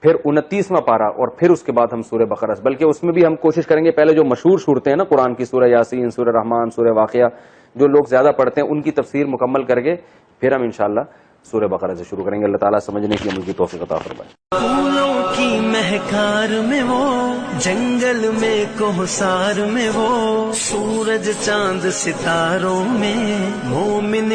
[SPEAKER 2] پھر 29واں پارا, اور پھر اس کے بعد ہم سورہ بقرہ, بلکہ اس میں بھی ہم کوشش کریں گے پہلے جو مشہور صورتیں ہیں نا قرآن کی, سورہ یاسین, سورہ رحمان, سورہ واقعہ, جو لوگ زیادہ پڑھتے ہیں ان کی تفسیر مکمل کر کے پھر ہم انشاءاللہ سورہ بقرہ سے شروع کریں گے. اللہ تعالیٰ سمجھنے کی عمل کی توفیق عطا فرمائے.
[SPEAKER 1] کی مہکار میں وہ، جنگل میں کوہسار میں وہ، سورج چاند ستاروں میں مومن